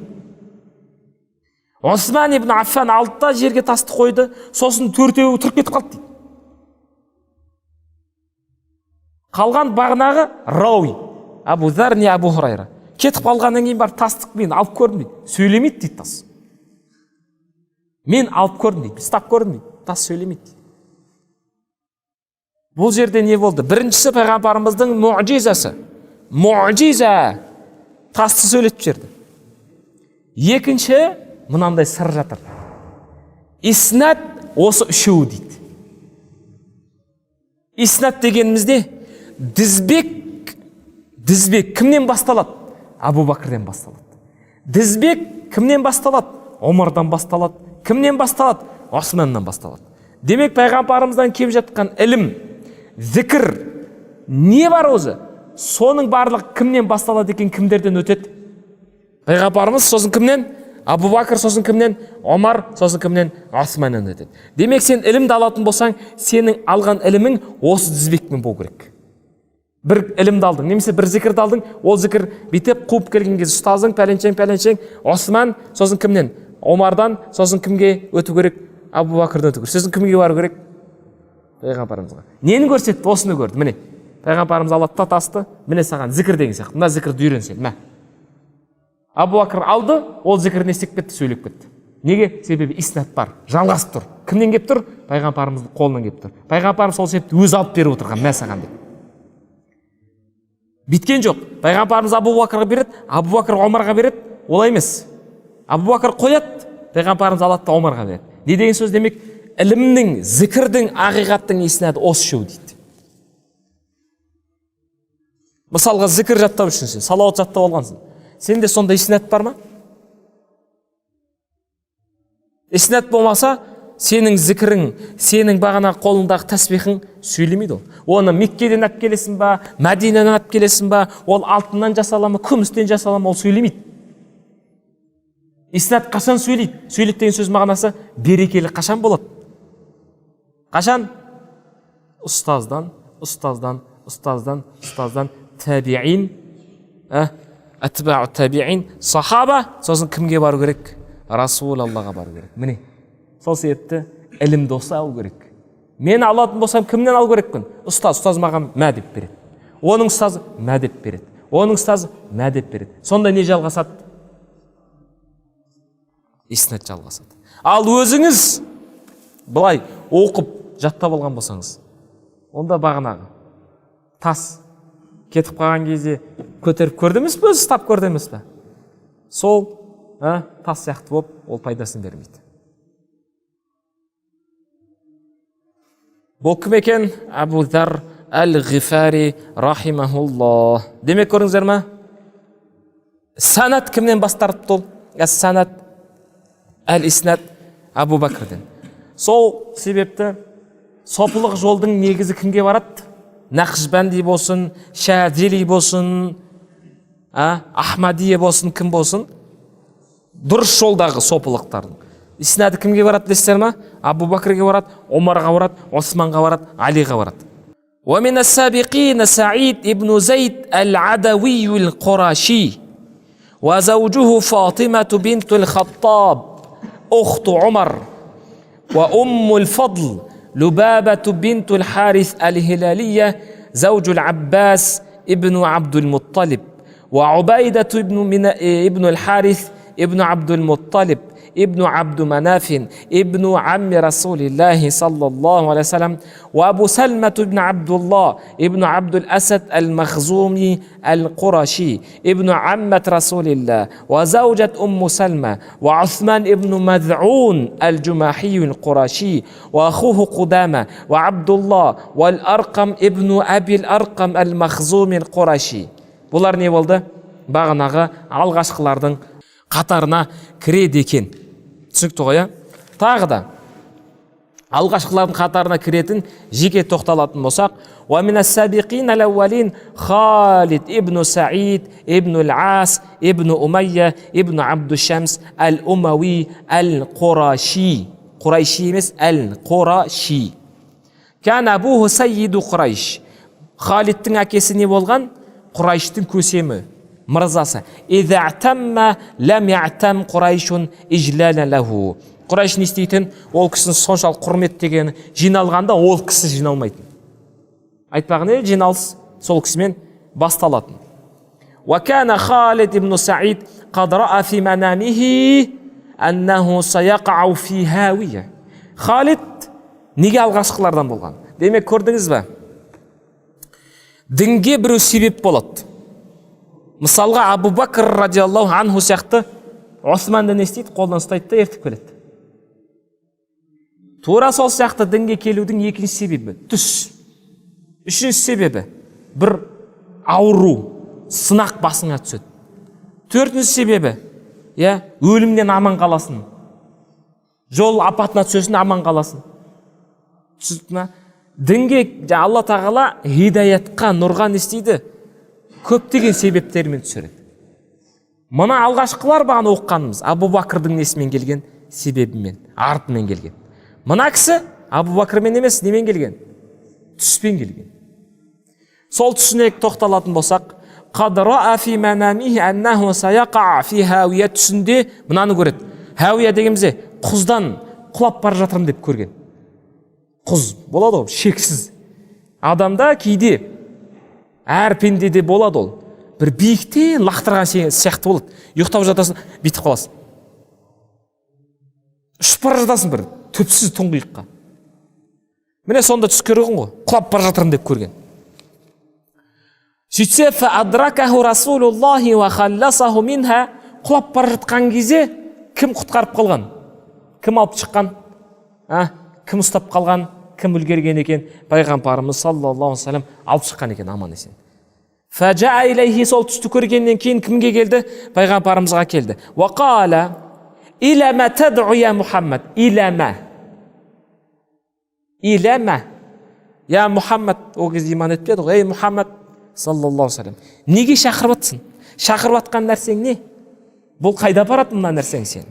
S1: Осман ибн Аффан алды да жерге тасты қойды, сосын 4-еуі тұрып кетіп қалды дейді. Қалған бағанағы рауи Абу Зар не Абу Хурайра кетіп қалғаннан кейін бар тастық мен алып көрдім дейді. Сөйлемейді дейді тас. Мен алып көрдім дейді. Ұстап көрдім дейді. Тас сөйлемейді дейді. Бұл жерде не болды? Біріншісі пайғамбарымыздың муъжизасы. Муъжиза тасты сөйлетіп жіберді. Екінші мынандай сыр жатыр. Иснат осы үшеуі дейді. Иснат дегенімізде дізбек кімнен басталады? Абу Бәкірден басталады. Дізбек кімнен басталады? Омардан басталады. Кімнен басталады? Османнан басталады. Демек пайғамбарымыздан келіп жатқан ілім, зікір не бар өзі? Соның барлығы кімнен басталады екен, кімдерден өтеді? Пайғамбарымыз сосын кімнен? Абу Бәкір, сосын кімнен? Омар, сосын кімнен? Османнан өтеді. Демек сен ілімді алатын болсаң, сенің алған ілімің осы дізбекпен болу керек. Бір ілімді алдың, немесе бір зікірді алдың, ол зікір бітеп қуып келген кезде ұстазың пәленшең, Осман, сосын кімнен? Омардан, сосын кімге өту керек? Абу Бәкірден өту керек. Сосын кімге бару керек? Пайғамбарымызға. Нені көрсетті? Осыны көрді. Міне, пайғамбарымыз алады тасты, міне саған зікір деген сияқты. Мына зікірді үйрен сен. Абу Бәкір алды, ол зікірін естіп кетті, сөйлеп кетті. Неге? Себебі иснат бар, жалғасып тұр. Кімнен келіп тұр? Пайғамбарымыздың қолынан келіп тұр. Пайғамбарымыз сол себепті өзі алып беріп отырған, мә саған деп. Биткен жоқ. Пайғамбарымыз Абу Бәкірге береді, Абу Бәкір Омарға береді, олай емес. Абу Бәкір қояды, пайғамбарымыз алады да Омарға береді. Не деген сөз? Демек, ілімнің, зікірдің, ақиқаттың иснаты осы үшеу дейді. Мысалға зікір жаттау үшін сен салауат жаттап алғансың. Сенде сонда иснат бар ма? Иснат болмаса, сенің зікірің, сенің бағана қолыңдағы тәсбихің сөйлемейді ол. Оны Меккеден алып келесің ба, Мәдинеден алып келесің ба, ол алтыннан жасалама, күмістен жасалама, ол сөйлемейді. Иснат қашан сөйлейді? Сөйлейді деген сөз мағынасы берекелі қашан болады? Қашан? Ұстаздан, табиин, атбау табиин, сахаба, сосын кімге бару керек? Расул Аллаға бару керек. Міне, сол себепті ілімді осы алу керек. Мен алатын болсам кімнен алу керекпін? Ұстаз маған мә деп береді. Оның ұстазы мә деп береді. Оның ұстазы мә деп береді. Сонда не жалғасады? Иснат жалғасады. Ал өзіңіз былай оқып жаттап алған болсаңыз, онда бағанағы тас кетіп қалған кезде көтеріп көрді емес пе, өзі ұстап көрді емес пе? Сол тас сияқты болып, ол пайдасын бермейді. Бұл кім екен? Абу Зар әл-Ғифари рахимахуллах. Демек көріңіздер ме? Санат кімнен бастарыпты ол? Санат әл-Иснат Абу Бәкірден. Сол себепті сопылық жолдың негізі кімге барады? Нақшбанди болсын, Шәдили болсын, Ахмадия болсын, кім болсын? Дұрыс жолдағы сопылықтардың иснады кімге барады дейсіздер ма? Абу Бәкірге барады, Омарға барады, Османға барады, Алиға барады. ومن السابقين سعيد ابن زيد العدوي القرشي وزوجه فاطمة بنت الخطاب أخت عمر وأم الفضل لبابة بنت الحارث الهلالية زوج العباس ابن عبد المطلب وعبيدة ابن الحارث ابن عبد المطلب ابن عبد مناف ابن عم رسول الله صلى الله عليه وسلم وأبو سلمة ابن عبد الله ابن عبد الأسد المخزومي القرشي ابن عمة رسول الله وزوجة أم سلمة وعثمان ابن مذعون الجماحي القرشي وأخوه قدامة وعبد الله والأرقم ابن أبي الأرقم المخزومي القرشي. Бұлар не болды? Бағанағы алғашқылардың қатарына кіреді екен. Түсінікті ғой, тағы да алғашқылардың қатарына кіретін жеке тоқталатын болсақ, وَمِنَ السَّابِقِينَ الْأَوَّلِينَ خالد ابن سعيد ابن العاص ابن أمية ابن عبد الشمس الأموي القرشي. قريشي емес, القرشي. كان أبوه سيد قريش. Халидтің әкесі не болған? Құрайштың көсемі, мырзасы. إِذَا اعْتَمَّ لَمْ يَعْتَمْ قُرَيْشٌ إِجْلَالًا لَهُ. Құрайш не істейтін? Ол кісінің соншалық құрметтегені, жиналғанда ол кісі жиналмайтын. Айтпағын жиналыс сол кісімен басталатын. وَكَانَ خالد ابن سعيد قد رأى في منامه أنه سيقع في هاوية. Халид неге алғашқылардан болған? Демек көрдіңіз бе? Дінге біреу себеп болады. Мысалға Абу Бәкір радиаллаху анху сияқты Османды не істейді? Қолдан ұстайды да ертіп келеді. Тура сол сияқты дінге келудің екінші себебі түс. Үшінші себебі бір ауру, сынақ басыңа түседі. Төртінші себебі өлімнен аман қаласың. Жол апатына түсесің, аман қаласың. Түсінді ме? Дінге Алла тағала хидаятқа, нұрға не істейді? Көптеген себептермен түсіреді. Мына алғашқылар бағана оқығанымыз Абу Бәкірдің несімен келген? Себебімен, артымен келген. Мына кісі Абу Бәкірмен емес, немен келген? Түспен келген. Сол түсіне тоқталатын болсақ, قَدْ رَأَ فِي مَنَامِهِ أَنَّهُ سَيَقَعَ فِي هَاوِيَةٍ түсінде мынаны көреді. Хауия дегенімізде құздан құлап бара жатырмын деп көрген. Құз болады ол, шексіз. Адамда кейде әр пендеде болады ол. Бір биіктен лақтырған сияқты болады. Ұйықтап жатасың, бүйтіп қаласың. Ұшып бара жатасың бір түпсіз тұңғиыққа. Міне сонда түс көрген ғой, құлап бара жатырмын деп көрген. Сөйтсе фадракаху расулуллахи ва халласаху минха, құлап бара жатқан кезде кім құтқарып қалған? Кім алып шыққан? Кім ұстап қалған? Кім үлгерген екен? Пайғамбарымыз саллаллаху алейхи ва саллям алып шыққан екен аман есен. Фажа илейхи, сол түсті көргеннен кейін кімге келді? Пайғамбарымызға келді. Ва қала илама тад'у я Мухаммад. Илама я Мухаммад. Ол кезде иман етпеді ғой. Ей Мухаммад саллаллаху алейхи ва саллям, неге шақырып жатсың? Шақырып жатқан нәрсең не? Бұл қайда барады мына нәрсең сен?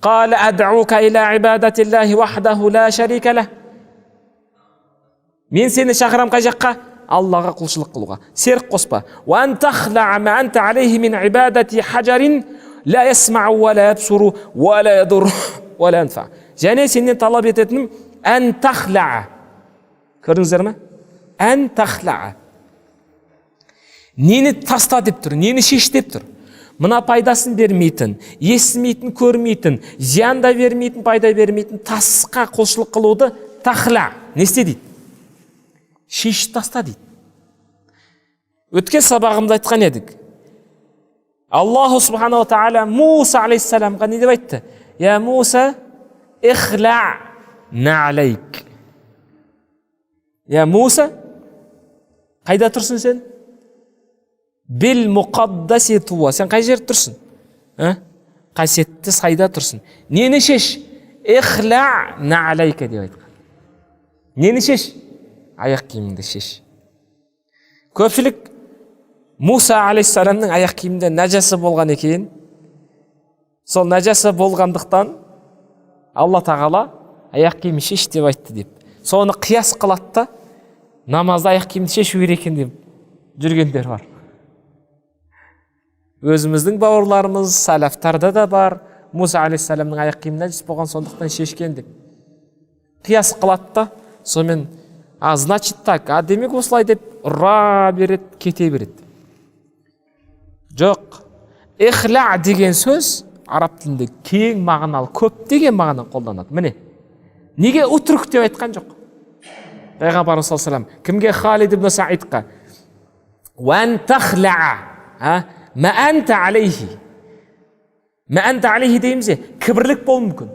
S1: Қала ад'ука иля ибадатиллахи вахдаху ла шарика лах. Мен сені шақырам қай жаққа? Аллаға құлшылық қылуға, серік қоспа. Ва антахла ма анта алейхи мин ибадати хажарин ла ясмау ва ла ябсуру ва ла ядур ва ла янфа. Және сенен талап ететінім антахла. Көрдіңіздер ме? Антахла. Нені таста деп тұр, нені шеш деп тұр. Мына пайдасын бермейтін, естімейтін, көрмейтін, зиян да бермейтін, пайда бермейтін тасқа құлшылық қылуды тахла. Не істе дейді? Шеш таста дейді. Өткен сабағымда айтқан едік. Аллаху субханаху тағала Муса алейхиссаламға не деп айтты? Я Муса, ихла на'алейк. Я Муса, қайда тұрсың сен? Бил мұқаддаси туа. Сен қай жерде тұрсың? Қасиетті сайда тұрсың. Нені шеш? ихля на'алейка деп айтқан. Нені шеш? Аяқ киіміңді шеш. Көпшілік Муса алейхиссаламның аяқ киімінде нәжасы болған екен. Сол нәжасы болғандықтан Алла тағала аяқ киімін шеш деп айтты деп. Соны қияс қылады да, намазда аяқ киімді шешу керек екен деп жүргендер бар. Өзіміздің бауырларымыз сәләфтарда да бар. Муса алейхиссаламның аяқ киімі нәжіс болған, сондықтан шешкен деп қияс қылады да, сонымен значит так, демек осылай деп ұра береді, кете береді. Жоқ, ихля деген сөз араб тілінде кең мағыналы, көптеген мағына қолданады. Міне, неге утрук деп айтқан жоқ? Пайғамбарымыз саллаллаху алейхи ва саллям кімге? Халид ибн Саидқа. Уан тахлаа, ма анта алейхи. Ма анта алейхи дейміз, кібірлік болу мүмкін,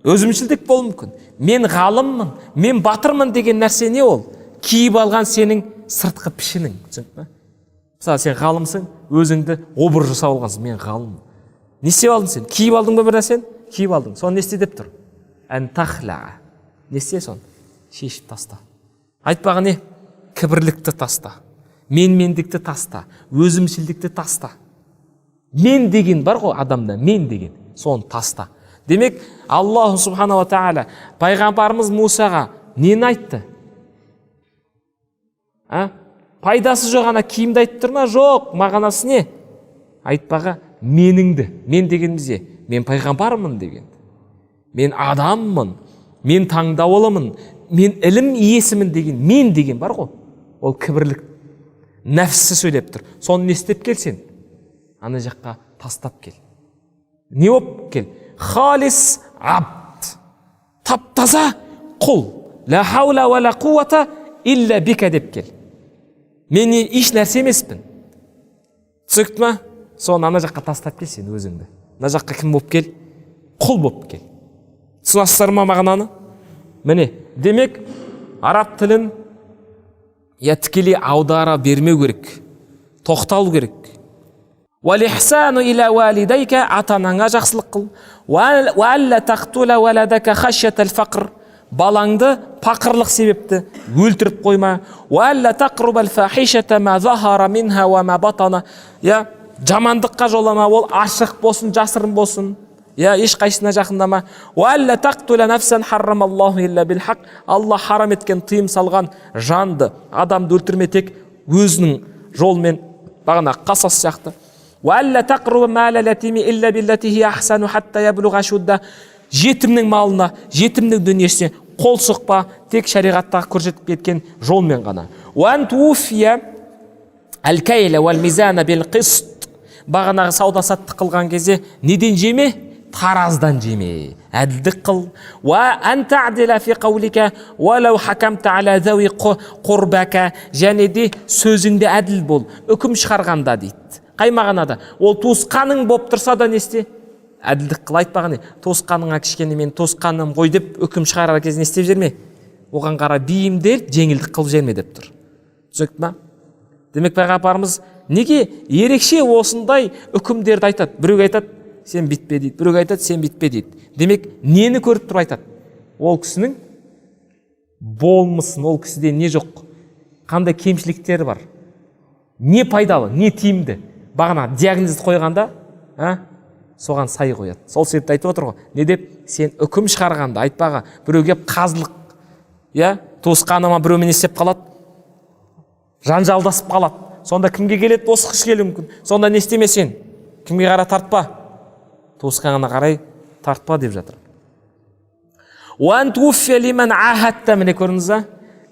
S1: өзімшілдік болу мүмкін. Мен ғалыммын, мен батырмын деген нәрсе не ол? Киіп алған сенің сыртқы пішінің. Мысалы, сен ғалымсың, өзіңді образ жасап алғансың, мен ғалыммын. Не істеп алдың сен? Киіп алдың ба бір нәрсені? Киіп алдың. Соны не істе деп тұр? Ан тахлаа. Не істе соны? Шешіп таста. Айтпағы не? Кібірлікті таста, менмендікті таста, өзімшілдікті таста. Мен деген бар ғой адамда, мен деген, соны таста. Демек, Аллаху субханала тағала пайғамбарымыз Мусаға нені айтты? Пайдасы жоқ ана киімді айтып тұр ма? Жоқ, мағынасы не? Айтпаға меніңді, мен дегенімізде, мен пайғамбармын деген. Мен адаммын, мен таңдаулымын, мен ілім иесімін деген, мен деген бар ғой. Ол кібірлік, нәпсі сөйлеп тұр. Соны не істеп келсен? Ана жаққа тастап кел. Не боп кел? Халис абд. Таптаза құл. Ла хаула ва ла қуата илля бика деп кел. Мен еш нәрсе емеспін. Түсінікті ма? Соны ана жаққа тастап кел сен өзіңді. Ана жаққа кім боп кел? Құл боп кел. Түсінасыздар ма мағынаны? Міне, демек араб тілін тікелей аудара бермеу керек, тоқтау керек. Уәл-ихсану иля уәлидайка, ата-анаңа жақсылық қыл. Уәллә тақтула уәләдәка хашятал фақр, балаңды пақырлық себепті өлтіріп қойма. Уәллә тақрубал фахишата ма захара минха ва ма батана, жамандыққа жолама, ол ашық болсын, жасырын болсын. Еш қайсына жақындама. Уәллә тақтула нафсан харрамаллаху илля бил хақ, Алла харам еткен, тыйым салған жанды, адамды өлтірме тек өзінің жолмен, бағана қасас сияқты. Уәллә тақруба мәлә ләтими илля биллати хия ахсану хатта яблуға шудда, жетімнің малына, жетімнің дүниесіне қол сұқпа, тек шариғаттағы көрсетіп кеткен жолмен ғана. Уән туфия әл-кайла уәл-мизана бил-қист, бағанағы сауда-саттық қылған кезде неден жеме? Тараздан жеме, әділдік қыл. Уа ан та'дила фи қаулика уалау хакамта аля зауи құрбака, және де сөзіңде әділ бол, үкім шығарғанда дейді. Қай мағынада? Ол туысқаның боп тұрса да несте? Әділдік қыл. Айтпаған не? Туысқаныңа кішкене мен туысқаным ғой деп үкім шығарар кезде не істеп жерме? Оған қара бейімдел, жеңілдік қылып жерме деп тұр. Түсінікті ма? Демек пайғамбарымыз неге ерекше осындай үкімдерді айтады? Біреу айтады, сен бітпе дейді. Біреу айтады, сен бітпе дейді. Демек нені көріп тұрып айтады? Ол кісінің болмысын, ол кісіде не жоқ? Қандай кемшіліктері бар? Не пайдалы, не тиімді? Бағана диагнозды қойғанда, соған сай қояды. Сол себепті айтып отыр ғой. Не деп? Сен үкім шығарғанда айтпаға, біреу кеп қазылық, туысқаныма біреумен істеп қалады, жанжалдасып қалады. Сонда кімге келеді? Досқыш келуі мүмкін. Сонда не істеме сен? Кімге қара тартпа? Туысқанына қарай тартпа деп жатыр. Уан туффия лиман ахатта, міне көріңіз ба?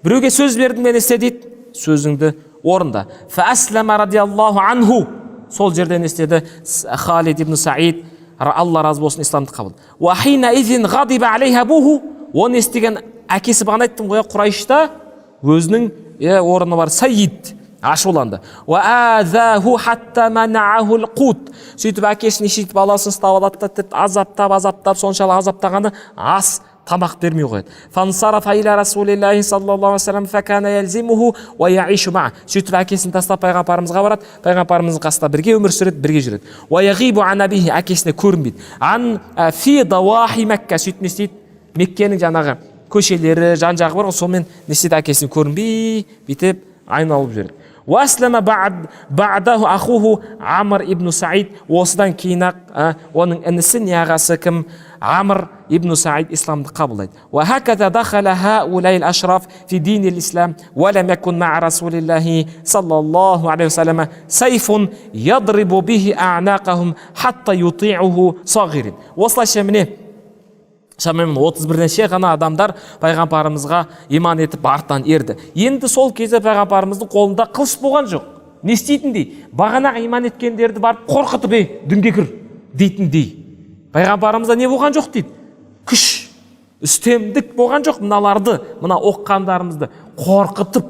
S1: Біреуге сөз бердің, мен істе дейді, сөзіңді орында. Фа аслама радиаллаху анху, сол жерден істеді Халид ибн Саид, Алла разы болсын, исламды қабыл. Уа хина изин ғадиба алейха буху, оны естіген әкесі, бағана айттым ғой, Құрайшта өзінің орны бар, Саид, ашуланды. Уа азаху хатта манағу л-қут, сөйтіп әкесін ешетіп баласын ұстап алады, азаптап, соншалық азаптағаны ас тамақ бермей қояды. Фансарафа иля расулиллахи саллаллаху алейхи вассалам факана ялзимуху ва яишу ма. Сөйтіп әкесін тастап пайғамбарымызға барады, пайғамбарымыздың қасында бірге өмір сүреді, бірге жүреді. Ва яғибу ан абихи, әкесіне көрінбейді. Ан фи давахи Мәкка, сөйтіп не істейді? Меккенің жаңағы көшелері, жан жағы бар ғой, сонымен не істейді? Әкесіне көрінбей, бүйтіп айналып жүреді. Уаслама ба'даху ахуху Амр ибн Саид. Осыдан кейін оның інісі не ағасы кім? Амр ибн Саид исламды қабылдайды. Ва хаказа дахала хаулаил ашраф фи динил ислам ва лам якун ма'a расулиллахи саллаллаху алейхи вассалам сайфун ядрибу бихи а'нақахум хатта юти'уху сағирин. Осылайша міне шамамен 31-ден ғана адамдар пайғамбарымызға иман етіп артынан ерді. Енді сол кезде пайғамбарымыздың қолында қылыш болған жоқ. Не істейтіндей? Бағанағы иман еткендерді барып қорқытып, дінге кір дейтіндей. Пайғамбарымызда не болған жоқ дейді? Күш, үстемдік болған жоқ. Мыналарды, мына оққандарымызды қорқытып,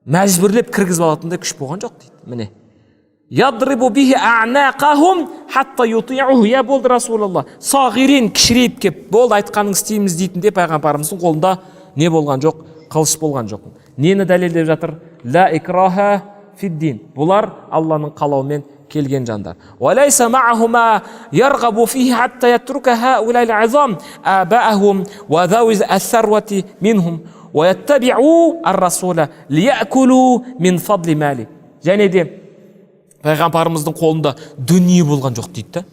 S1: мәжбүрлеп кіргізіп алатындай күш болған жоқ дейді. Міне. Ядрибу бихи а'нақахум хатта юти'уху. Я болды Расулаллах. Сағирин, кішірейіп кеп, болды айтқаның істейміз дейтінде пайғамбарымыздың қолында не болған жоқ? Қылыш болған жоқ. Нені дәлелдеп жатыр? Ла икраха фиддин. Бұлар Алланың қалауымен келген жандар. Валайса ма'ахума ярғабу фихи хатта ятрука хаулайл азам абаахум ва зауиз ас-сарвати минхум ва яттаби'у ар-расула лиякулу мин фадли мали. Және де пайғамбарымыздың қолында дүние болған жоқ дейді да.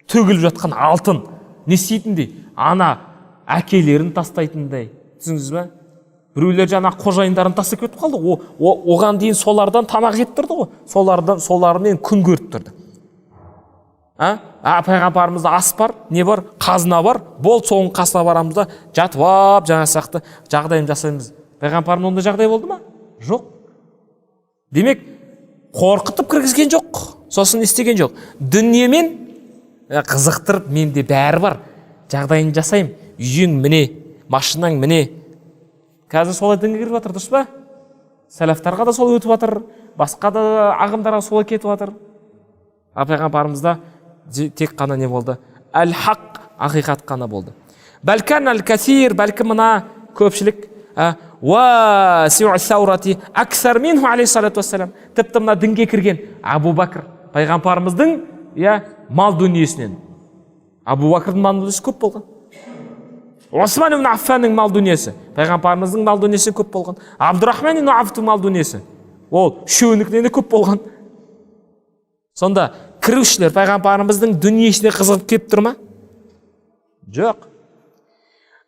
S1: Төгіліп жатқан алтын. Не істейтіндей? Ана әкелерін тастайтындай. Түсіңіз бе? Біреулер жаңа қожайындарын тастап кетіп қалды. Оған дейін солардан тамақ жеп тұрды ғой. Солармен күн көріп тұрды. Пайғамбарымызда ас бар, не бар? Қазына бар. Бол соның қасына барамыз да жатып ап жаңа сияқты жағдайын жасаймыз. Пайғамбарымның ондай жағдай болды ма? Жоқ. Демек қорқытып кіргізген жоқ, сосын істеген жоқ. Дүниемен қызықтырып, менде бәрі бар, жағдайын жасайым, үйің міне, машинаң міне. Қазір солай дінге кіріп жатыр, дұрыс па? Сәләфтарға да сол өтіп жатыр, басқа да ағымдарға солай кетіп жатыр. Пайғамбарымызда тек қана не болды? Әл-хақ, ақиқат қана болды. Бәлкән әл-кәсир, бәлкім мына көпшілік ва саурати аксар минху алейхиссалату вассалам. Тіпті мына дінге кірген Абу Бәкір, пайғамбарымыздың мал дүниесінен. Абу Бәкірдің мал дүниесі көп болған. Осман ибн Аффанның мал дүниесі, пайғамбарымыздың мал дүниесі көп болған. Абдурахман ибн Ауфтың мал дүниесі, ол үшеуінікінен көп болған. Сонда кірушілер пайғамбарымыздың дүниесіне қызығып кеп тұр ма? Жоқ.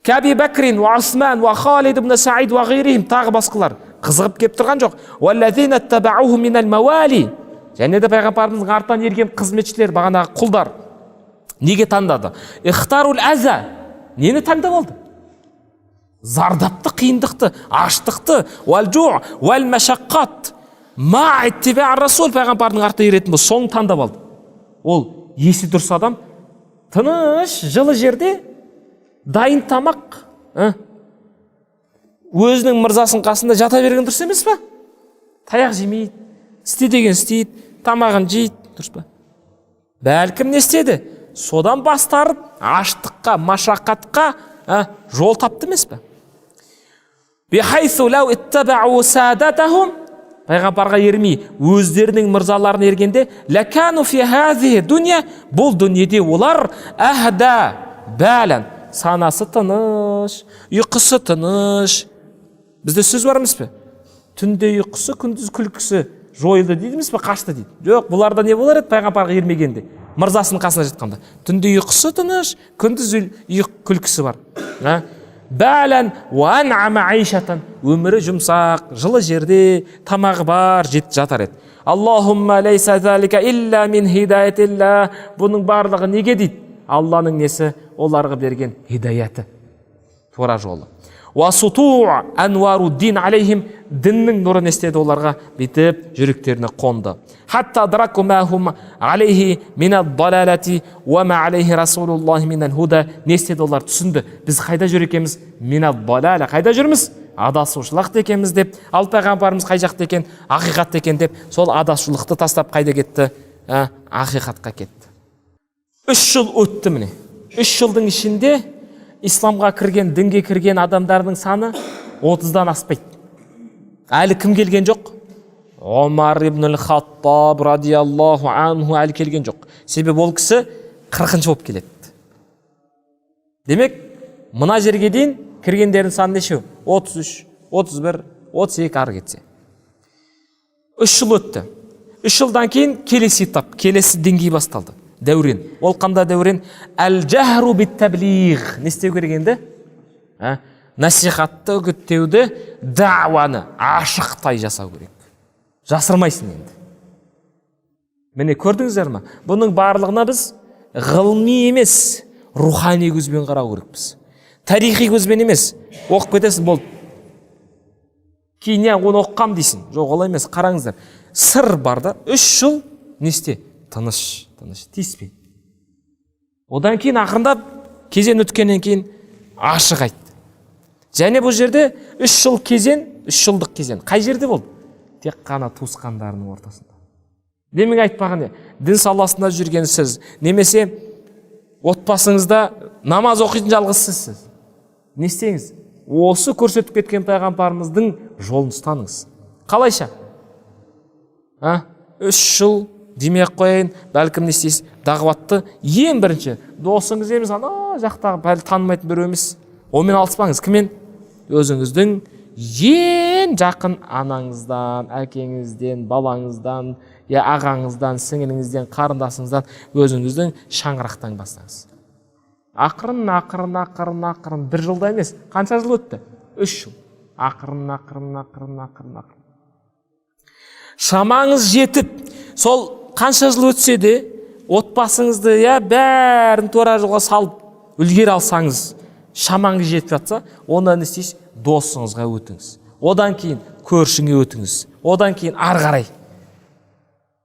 S1: Кәби Бәкрин, Осман, Халид ибн Саид ва ғайрихим, тағы басқалар қызығып кеп тұрған жоқ. Валлазина табауху минал мавали. Және де пайғамбарымыздың артынан ерген қызметшілер, бағанағы құлдар неге таңдады? Ихтарул аза. Нені таңдап алды? Зардапты, қиындықты, аштықты, вал-жу' вал-машаққат. Ма иттибаъ расул, пайғамбардың артынан еретін бұл, соны таңдап алды. Ол есі дұрыс адам, тыныш, жылы жерде дайын тамақ, өзінің мырзасының қасында жата берген дұрыс емес па? Таяқ жемейді, істе деген істейді, тамағын жейді, дұрыс па? Бәлкім не істеді? Содан бастарып, аштыққа, машақатқа жол тапты емес па? Бихайсу лау иттабау садатахум, пайғамбарға ермей, өздерінің мырзаларын ергенде, лакану фи хазихи дуния, бұл дүниеде олар ахда бәлән, санасы тыныш, ұйқысы тыныш. Бізде сөз бар емес пе? Түнде ұйқысы, күндіз күлкісі жойылды дейді емес пе? Қашты дейді. Жоқ, бұларда не болар еді пайғамбарға ермегенде? Мырзасының қасына жетқанда. Түнде ұйқысы тыныш, күндіз күлкісі бар. Бәлән уан ама айшатан, өмірі жұмсақ, жылы жерде, тамағы бар, жатар еді. Аллахумма лейса залика илля мин хидаятилла. Бұның барлығы неге дейді? Алланың несі? Оларға берген хидаяты, тура жолы. Уасуту анвару дин алейхим, діннің нұры не істеді оларға? Бітіп жүректеріне қонды. Хатта драку махум алейхи минад далалати ва ма алейхи расулуллахи минал худа. Не істеді олар? Түсінді. Біз қайда жүр екенбіз? Минад далала. Қайда жүрміз? Адасушылық екенбіз деп. Ал пайғамбарымыз қай жақта екен? Ақиқат екен деп. Сол адасушылықты тастап қайда кетті? Ақиқатқа кетті. 3 жыл өтті міне. 3 жылдың ішінде исламға кірген, дінге кірген адамдардың саны 30-дан аспайды. Әлі кім келген жоқ? Омар ибн Хаттаб радиаллаху анху әлі келген жоқ. Себебі ол кісі 40-шы болып келеді. Демек, мына жерге дейін кіргендердің саны нешеу? 33, 31, 32 ары кетсе. 3 жыл өтті. 3 жылдан кейін келесі этап, келесі деңгей басталды. Дәурен. Ол қандай дәурен? Әл-жахру бит-таблиғ. Не істеу керек енді? Насихатты, үгіттеуді, дауаны ашықтай жасау керек. Жасырмайсың енді. Міне көрдіңіздер ме? Бұның барлығына біз ғылми емес, рухани көзбен қарау керекпіз. Тарихи көзбен емес. Оқып кетесің, болды. Кейін оны оққам дейсің. Жоқ, олай емес. Қараңыздар. Сыр бар да, 3 жыл не істе? Тыныш, тиіспей. Одан кейін ақырындап кезең өткеннен кейін ашық айт. Және бұл жерде 3 жыл кезең, 3 жылдық кезең. Қай жерде болды? Тек қана туысқандарының ортасында. Демек айтпаған, дін саласында жүрген сіз, немесе отбасыңызда намаз оқитын жалғыз сіз. Не істеңіз? Осы көрсетіп кеткен пайғамбарымыздың жолын ұстаныңыз. Қалайша? 3 жыл демей қойын, бәлкім не істейсіз? Дағуатты ең бірінші досыңыз емес, жақтағы бәлі танымайтын бір емес. Онымен алыспаңыз. Кіммен? Өзіңіздің ең жақын анаңыздан, әкеңізден, балаңыздан, ағаңыздан, сіңіліңізден, қарындасыңыздан, өзіңіздің шаңырақтан бастаңыз. Ақырын, 1 жылда емес. Қанша жыл өтті? 3 жыл. Ақырын. Шамаңыз жетіп, сол қанша жыл өтсе де, отбасыңызды бәрін тура жолға салып, үлгер алсаңыз, шамаңыз жетіп жатса, онда не істейсіз? Досыңызға өтіңіз. Одан кейін көршіңе өтіңіз. Одан кейін ары қарай.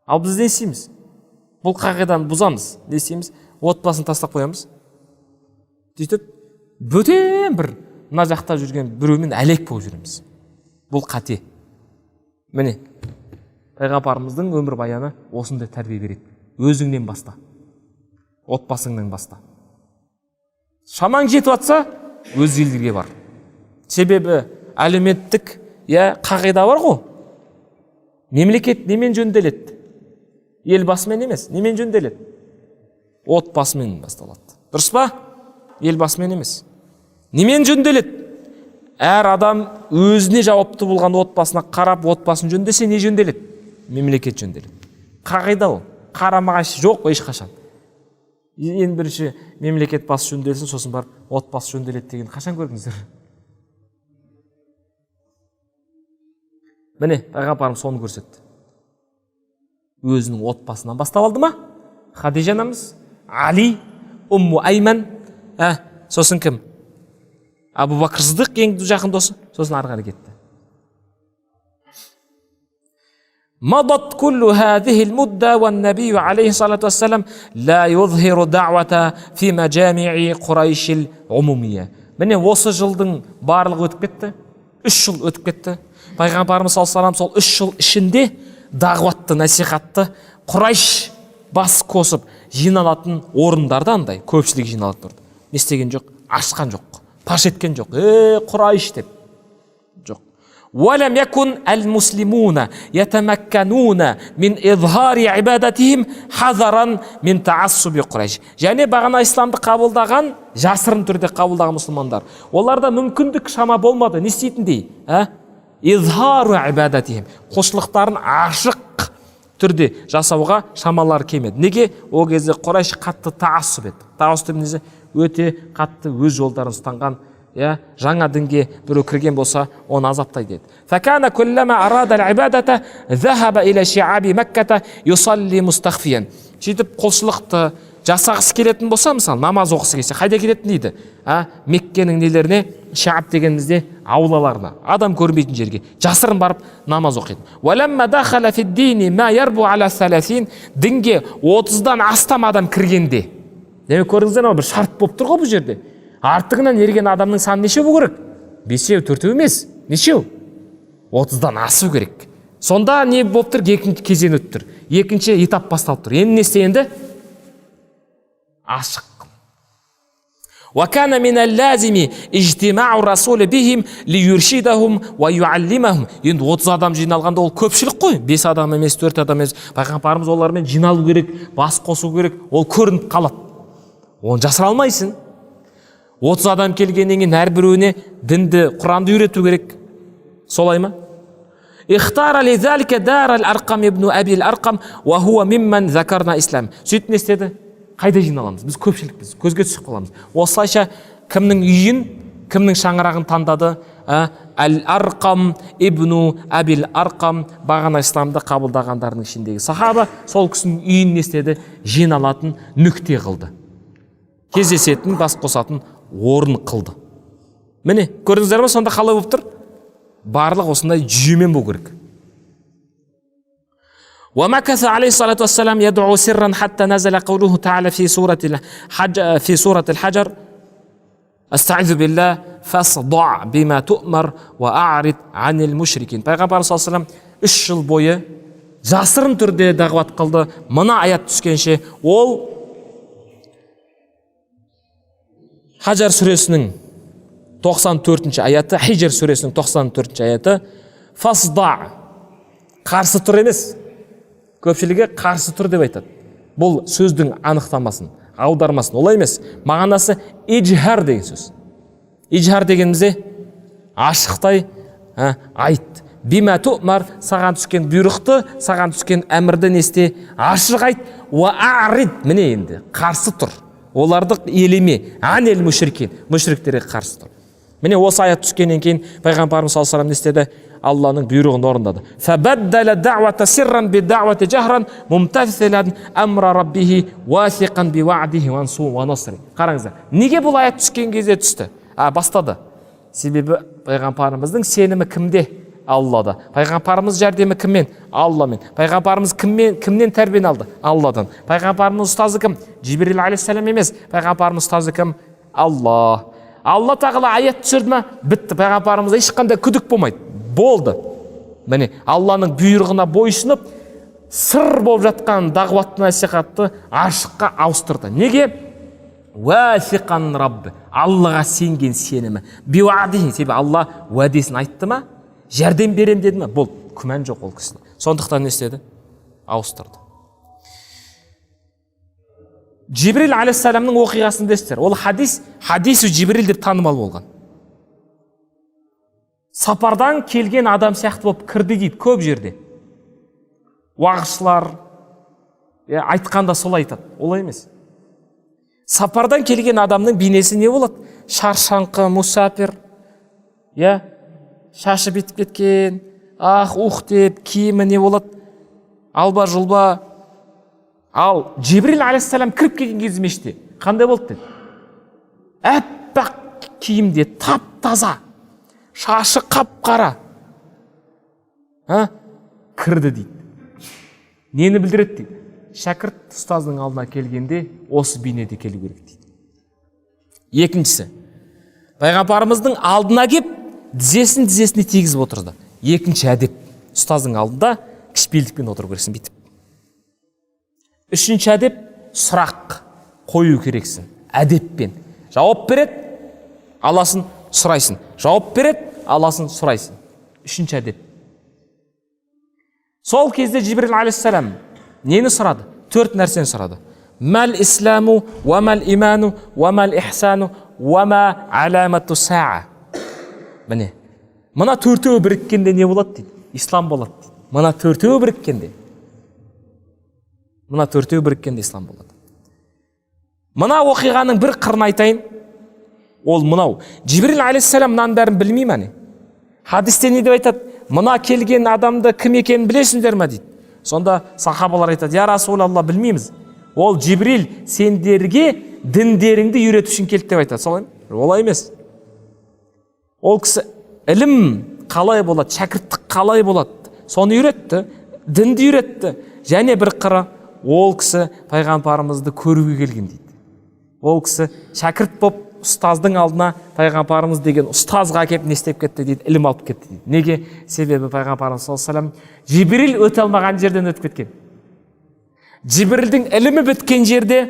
S1: Ал біз не істейміз? Бұл қағиданы бұзамыз. Не істейміз? Отбасын тастап қоямыз. Сөйтіп, бөтен бір мына жақта жүрген біреумен әлек болып жүреміз. Бұл қате. Міне, пайғамбарымыздың өмір баяны осындай тәрбие береді. Өзіңнен баста. Отбасыңнан баста. Шамаң жетіп жатса, өз елдерге бар. Себебі әлеуметтік қағида бар ғой. Мемлекет немен жөнделеді? Елбасымен емес, немен жөнделеді? Отбасымен басталады. Дұрыс па? Елбасымен емес. Немен жөнделеді? Әр адам өзіне жауапты болған отбасына қарап, отбасын жөндесе, не жөнделеді? Мемлекет жөнделеді. Қағида ол. Қарама-қайшы жоқ ешқашан. Ең бірінші мемлекет басы жөнделсін, сосын барып отбасы жөнделеді деген қашан көрдіңіздер? Міне, пайғамбарымыз соны көрсетті. Өзінің отбасынан бастап алды ма? Хадижа анамыз, Али, Умму Айман, сосын кім? Абу Бакр Сыдық ең жақын досы, сосын ары қарай кетті. مضت كل هذه المدة والنبي عليه الصلاة والسلام لا يظهر دعوة في مجامع قريش العمومية. Міне осы жылдың барлығы өтіп кетті. 3 жыл өтіп кетті. Пайғамбарымыз саллаллаху алейхи сол 3 жыл ішінде дағуатты, насихатты Құрайш бас қосып жиналатын орындарда андай көпшілік жиналатын орында. Не істеген жоқ? Ашқан жоқ. Паш еткен жоқ. Құрайш деп. Жоқ. ولم يكن المسلمون يتمكنون من إظهار عبادتهم حذرا من تعصب قريش. Және бағана исламды қабылдаған, жасырын түрде қабылдаған мұсылмандар. Оларда мүмкіндік шама болмады. Не істейтіндей? Изхару ибадатихим. Құлшылықтарын ашық түрде жасауға шамалар келмеді. Неге? Ол кезде Құрайш қатты таассуб еді. Таассуб немесе өте қатты өз жолдарын ұстанған. Жаңа дінге біреу кірген болса, оны азаптайды деді. Факана куллама арада ал-ибадата захаба иля шиаби Макката юсалли мустахфиян. Сөйтіп құлшылықты жасағысы келетін болса, мысалы намаз оқысы келсе, қайда кететін дейді? Меккенің нелеріне, шиаб дегенімізде аулаларына, адам көрмейтін жерге жасырын барып намаз оқиды. Валамма дахала фид-дини ма ярбу аля 30. Дінге 30-дан астам адам кіргенде. Демек көрдіңіздер ме, бір шарт болып тұр ғой бұл жерде. Артығынан ерген адамның саны неше болу керек? 5-еу, 4-еу емес. Нешеу? 30-дан асу керек. Сонда не болып тұр? Екінші кезең өтіп тұр. Екінші этап басталып тұр. Енді не істе енді? Ашық. وكان من اللازم اجتماع الرسول بهم ليرشدهم ويعلمهم. Енді 30 адам жиналғанда ол көпшілік қой. 5 адам емес, 4 адам емес. Пайғамбарымыз олармен жиналу керек, бас қосу керек. Ол көрініп қалады. Оны жасыра алмайсың. 30 адам келгеннен кейін әрбіреуіне дінді, Құранды үйрету керек. Солай ма? اختار لذلك دار الأرقم ابن أبي الأرقم وهو ممن ذكرنا إسلام. Сөйтіп не істеді? Қайда жиналамыз? Біз көпшілікпіз, көзге түсіп қаламыз. Осылайша кімнің үйін, кімнің шаңырағын таңдады? Әл-Арқам ибну Әбил Арқам, бағана исламды қабылдағандардың ішіндегі сахаба, сол кісінің үйін не істеді? Жиналатын нүкте қылды. Кездесетін, бас қосатын орын қылды. Міне, көрдіңіздер ме, сонда қалай болып тұр? Барлық осындай жүйемен болу керек. ومكث عليه الصلاة والسلام يدعو سرا حتى نزل قوله تعالى في سورة الحجر استعذ بالله فاصدع بما تؤمر وأعرض عن المشركين. Пайғамбар саллаллаху алейхи ва саллям 3 жыл бойы жасырын түрде дағуат қылды. Мына аят түскенше ол Хаджар сүресінің 94-ші аяты, Хижр сүресінің 94-ші аяты фасда, қарсы тұр емес, көпшілігі қарсы тұр деп айтады. Бұл сөздің анықтамасын, аудармасын, олай емес. Мағынасы иджхар деген сөз. Иджхар дегенімізде ашықтай айт. Бима туъмар, саған түскен бұйрықты, саған түскен әмірді несте ашық айт. Уа а'рид, міне енді қарсы тұр. Оларды елеме, анел мүшрикин, мүшриктерге қарсы тұр. Міне осы аят түскеннен кейін Пайғамбарымыз саллаллаху алейхи ва саллям не істеді? Алланың бұйрығын орындады. Фабаддала даъвата сирран биддаъвати жахран мумтассилан амра раббихи васиқан биwa'dihi ва насри. Қараңыздар. Неге бұл аят түскен кезде түсті? Бастады. Себебі Пайғамбарымыздың сенімі кімде? Аллада. Пайғамбарымыз жәрдемі кіммен? Алламен. Пайғамбарымыз кімнен тәрбиені алды? Алладан. Пайғамбарымыз ұстазы кім? Жибрил алейхиссалам емес. Пайғамбарымыз ұстазы кім? Алла. Алла тағала аят түсірді ме? Бітті. Пайғамбарымызда ешқандай күдік болмайды. Болды. Міне, Алланың бұйрығына бойсынып, сыр болып жатқан дағуатты насихатты ашыққа ауыстырды. Неге? Уасиқан раббы. Аллаға сенген сенімі. Биwa'dihi, себебі Алла уәдесін айтты ма? Жәрдем берем деді ме? Бол, күмән жоқ ол кісі. Сондықтан не істеді? Ауыстырды. Жибрил алейхиссаламның оқиғасын естер. Ол хадису Жибрил деп танымал болған. Сапардан келген адам сияқты болып кірді дейді көп жерде. Уағызшылар айтқанда сол айтады. Олай емес. Сапардан келген адамның бейнесі не болады? Шаршаңқы, мусафир, шашы бітіп кеткен, ух деп, киімі не болады? Алба жұлба. Ал Жибрил алейхиссалам кіріп келген кезде мешітте қандай болды деді? Әппақ киімде, тап-таза, шашы қап-қара. Кірді дейді. Нені білдіреді дейді? Шәкірт ұстаздың алдына келгенде осы бейнеде келу керек дейді. Екіншісі, Пайғамбарымыздың алдына кеп, тізесіне тигізіп отырды. Екінші әдеп, ұстаздың алдында кішіпейілдікпен отыру керексің бүйтіп. Үшінші әдеп, сұрақ қою керексің, әдеппен. Жауап береді, аласын, сұрайсың. Жауап береді, аласын, сұрайсың. Үшінші әдеп. Сол кезде Жибрил алейхиссалам нені сұрады? 4 нәрсені сұрады. Мәл исламу, ва мәл иману, ва мәл ихсану, ва ма аламату саа. Міне, мына 4-еуі біріккенде не болады дейді? Ислам болады дейді. Мына 4-еуі біріккенде. Мына 4-еуі біріккенде ислам болады. Мына оқиғаның бір қырын айтайын. Ол мынау. Жибрил алейхиссалам мынаның бәрін білмей ме? Хадисте не деп айтады? Мына келген адамды кім екенін білесіңдер ме дейді. Сонда сахабалар айтады: "Я Расулалла, білмейміз." Ол Жибрил сендерге діндеріңді үйрету үшін келді деп айтады. Солай ма? Олай емес. Ол кісі ілім қалай болады, шәкірттік қалай болады, соны үйретті, дінді үйретті. Және бір қыры, ол кісі пайғамбарымызды көруге келген дейді. Ол кісі шәкірт боп ұстаздың алдына пайғамбарымыз деген ұстазға келіп не істеп кетті дейді, ілім алып кетті дейді. Неге? Себебі пайғамбарымыз саллаллаху алейхи ва саллям Жибрил өте алмаған жерден өтіп кеткен. Жибрилдің ілімі біткен жерде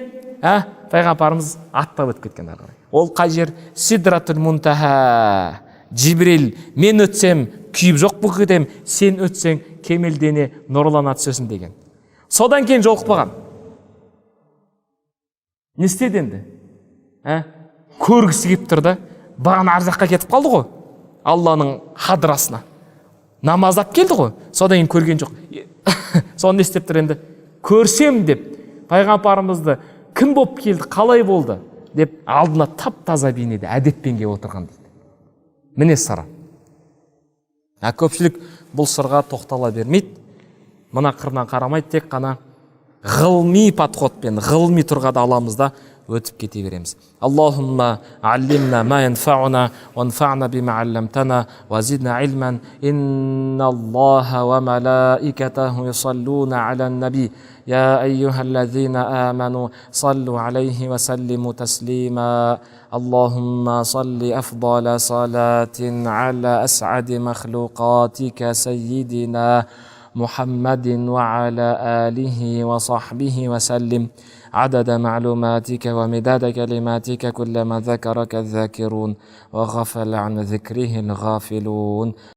S1: пайғамбарымыз аттап өтіп кеткен ары қарай. Ол қай жер? Сидратул Мунтаха. Жибрил, мен өтсем күйіп жоқ болып кетем, сен өтсең кемелдене нұрлана түсесің деген. Содан кейін жолықпаған. Не істеді енді? Көргісі келіп тұрды. Бағана ар жаққа кетіп қалды ғой. Алланың хадрасына. Намаздап келді ғой. Содан кейін көрген жоқ. Соны не істеп тұр енді? Көрсем деп, пайғамбарымызды кім болып келді, қалай болды деп алдына тап-таза бейнеде әдеппен келіп отырған дейді. Міне сыры. Көпшілік бұл сырға тоқтала бермейді. Мына қырынан қарамайды, тек қана ғылми подходпен, ғылми тұрғада аламызда өтіп кете береміз. Аллахумма аллимна ма янфауна ванфa'на бима алламтана вазидна илман. Инна Аллаха ва малаикатаху юсаллуна алян наби. يا أيها الذين آمنوا صلوا عليه وسلموا تسليما. اللهم صل أفضل صلاة على أسعد مخلوقاتك سيدنا محمد وعلى آله وصحبه وسلم عدد معلوماتك ومداد كلماتك كلما ذكرك الذاكرون وغفل عن ذكره الغافلون.